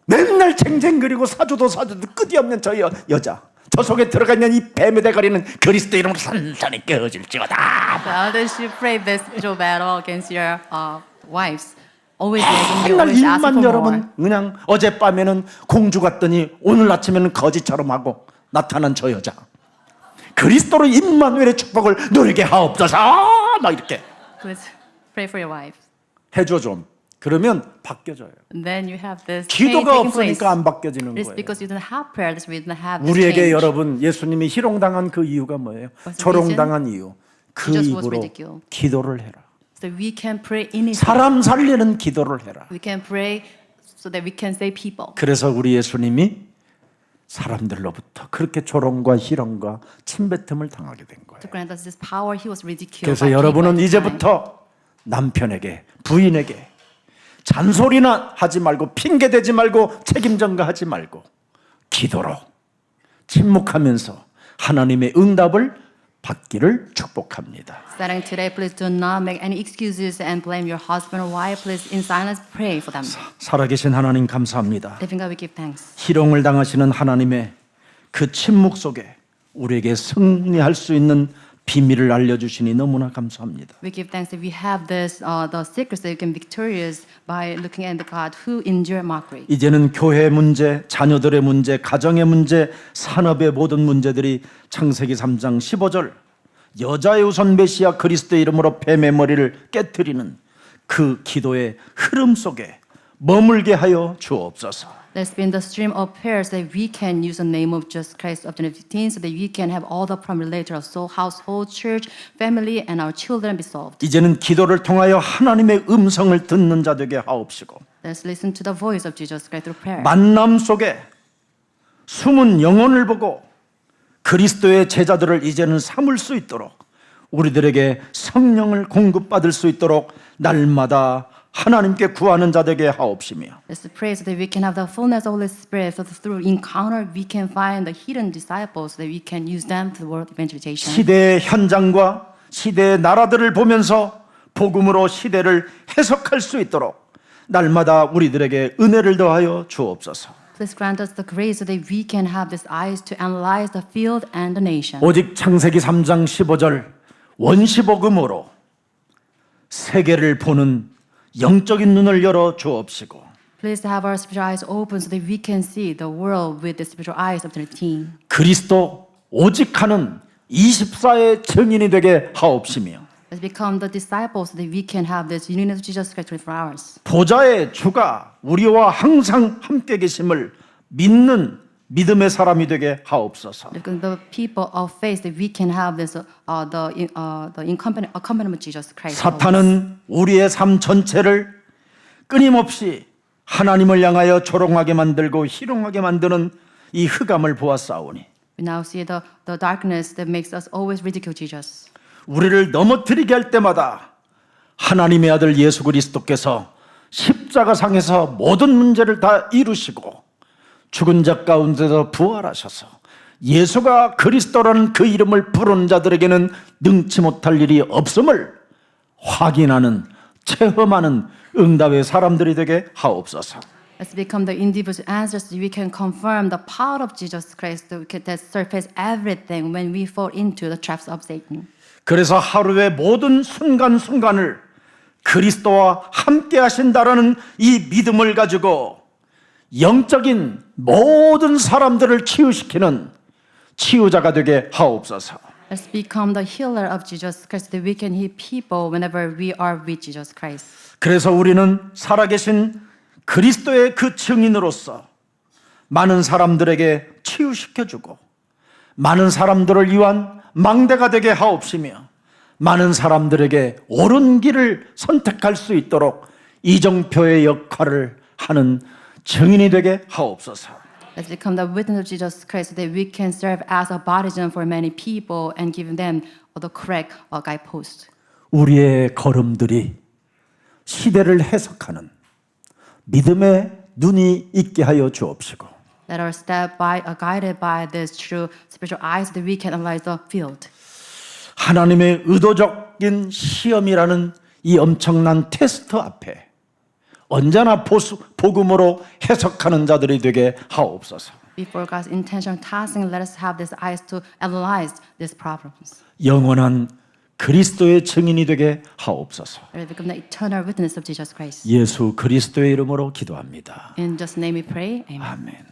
맨날 쟁쟁거리고 사주도 끝이 없는 저 여자. 저 속에 들어가 있는 이 뱀의 대가리는 그리스도 이름으로 산산히 깨어질지어다. The elders should pray this spiritual battle against your wives. Always begging you, 맨날 always asking 일만 for more. 여러분 그냥 어젯밤에는 공주 같더니 오늘 아침에는 거지처럼 하고 나타난 저 여자. 그리스도로 임마누엘의 축복을 누리게 하옵소서. 막 이렇게 Please pray for your wives. 해줘 좀. 그러면 바뀌어져요. And then you have this change 기도가 taking place. 없으니까 안 바뀌어지는 It's 거예요. because you don't have prayer. That's why you don't have this 우리에게 change. 여러분 예수님이 희롱당한 그 이유가 뭐예요? What's the 조롱당한 이유. 그 Jesus was 입으로 ridiculed. 기도를 해라. So we can pray in His 사람 살리는 기도를 해라. We can pray so that we can save people. 그래서 우리 예수님이 사람들로부터 그렇게 조롱과 희롱과 침뱉음을 당하게 된 거예요. To grant us this power, He was ridiculed. 그래서 by 여러분은 people at the time. 이제부터 남편에게 부인에게 잔소리나 하지 말고 핑계 대지 말고 책임 전가하지 말고 기도로 침묵하면서 하나님의 응답을 받기를 축복합니다. Starting today, please do not make any excuses and blame your husband or wife. Please, in silence, pray for them. 살아계신 하나님 감사합니다. Living God, we give thanks. 희롱을 당하시는 하나님의 그 침묵 속에 우리에게 승리할 수 있는 비밀을 알려주시니 너무나 감사합니다. We give thanks that we have this, the secrets that you can be victorious by looking at the God who endured mockery. 이제는 교회 문제, 자녀들의 문제, 가정의 문제, 산업의 모든 문제들이 창세기 3장 15절 여자의 우선 메시아 그리스도의 이름으로 뱀의 머리를 깨트리는 그 기도의 흐름 속에 머물게 하여 주옵소서. Let's be in the stream of prayers that we can use the name of Jesus Christ of Genesis 15 so that we can have all the problem related to our soul, household, church, family, and our children be solved. 이제는 기도를 통하여 하나님의 음성을 듣는 자 되게 하옵시고 Let's listen to the voice of Jesus Christ through prayer. 만남 속에 숨은 영혼을 보고 그리스도의 제자들을 이제는 삼을 수 있도록 우리들에게 성령을 공급받을 수 있도록 날마다 하나님께 구하는 자 되게 하옵시며 Let's pray so that we can have the fullness of the Holy Spirit, so that through encounter we can find the hidden disciples, so that we can use them to the world evangelization. 시대의 현장과 시대의 나라들을 보면서 복음으로 시대를 해석할 수 있도록 날마다 우리들에게 은혜를 더하여 주옵소서. Please grant us the grace so that we can have these eyes to analyze the field and the nation. 오직 창세기 3장 15절 원시복음으로 세계를 보는 영적인 눈을 열어 주옵시고 Please have our spiritual eyes open so that we can see the world with the spiritual eyes of the teen. 그리스도 오직 하는 24의 증인이 되게 하옵시며 Let's become the disciples so that we can have this union of Jesus Christ 24 hours. 보좌의 주가 우리와 항상 함께 계심을 믿는 믿음의 사람이 되게 하옵소서. The people of faith that we can have this the accompaniment of Jesus Christ. 사탄은 우리의 삶 전체를 끊임없이 하나님을 향하여 조롱하게 만들고 희롱하게 만드는 이 흑암을 보았사오니 We now see the darkness that makes us always ridicule Jesus. 우리를 넘어뜨리게 할 때마다 하나님의 아들 예수 그리스도께서 십자가상에서 모든 문제를 다 이루시고 죽은 자 가운데서 부활하셔서 예수가 그리스도라는 그 이름을 부르는 자들에게는 능치 못할 일이 없음을 확인하는, 체험하는 응답의 사람들이 되게 하옵소서. Let's become the individual answers so we can confirm the power of Jesus Christ that surface everything when we fall into the traps of Satan. 그래서 하루의 모든 순간순간을 그리스도와 함께 하신다라는 이 믿음을 가지고 영적인 모든 사람들을 치유시키는 치유자가 되게 하옵소서. Let's become the healer of Jesus Christ that we can heal people whenever we are with Jesus Christ. 그래서 우리는 살아계신 그리스도의 그 증인으로서 많은 사람들에게 치유시켜주고 많은 사람들을 위한 망대가 되게 하옵시며 많은 사람들에게 옳은 길을 선택할 수 있도록 이정표의 역할을 하는 증인이 되게 하옵소서. Let's become the witness of Jesus Christ so that we can serve as a baptism for many people and give them the correct guidepost. 우리의 걸음들이 시대를 해석하는 믿음의 눈이 있게 하여 주옵시고 Let our step guided by this true spiritual eyes that we can analyze the field. 하나님의 의도적인 시험이라는 이 엄청난 테스트 앞에 언제나 복음으로 해석하는 자들이 되게 하옵소서. Before God's intentional tasking, let us have these eyes to analyze these problems. 영원한 그리스도의 증인이 되게 하옵소서. Let us become the eternal witness of Jesus Christ. 예수 그리스도의 이름으로 기도합니다. In just name we pray. Amen. 아멘.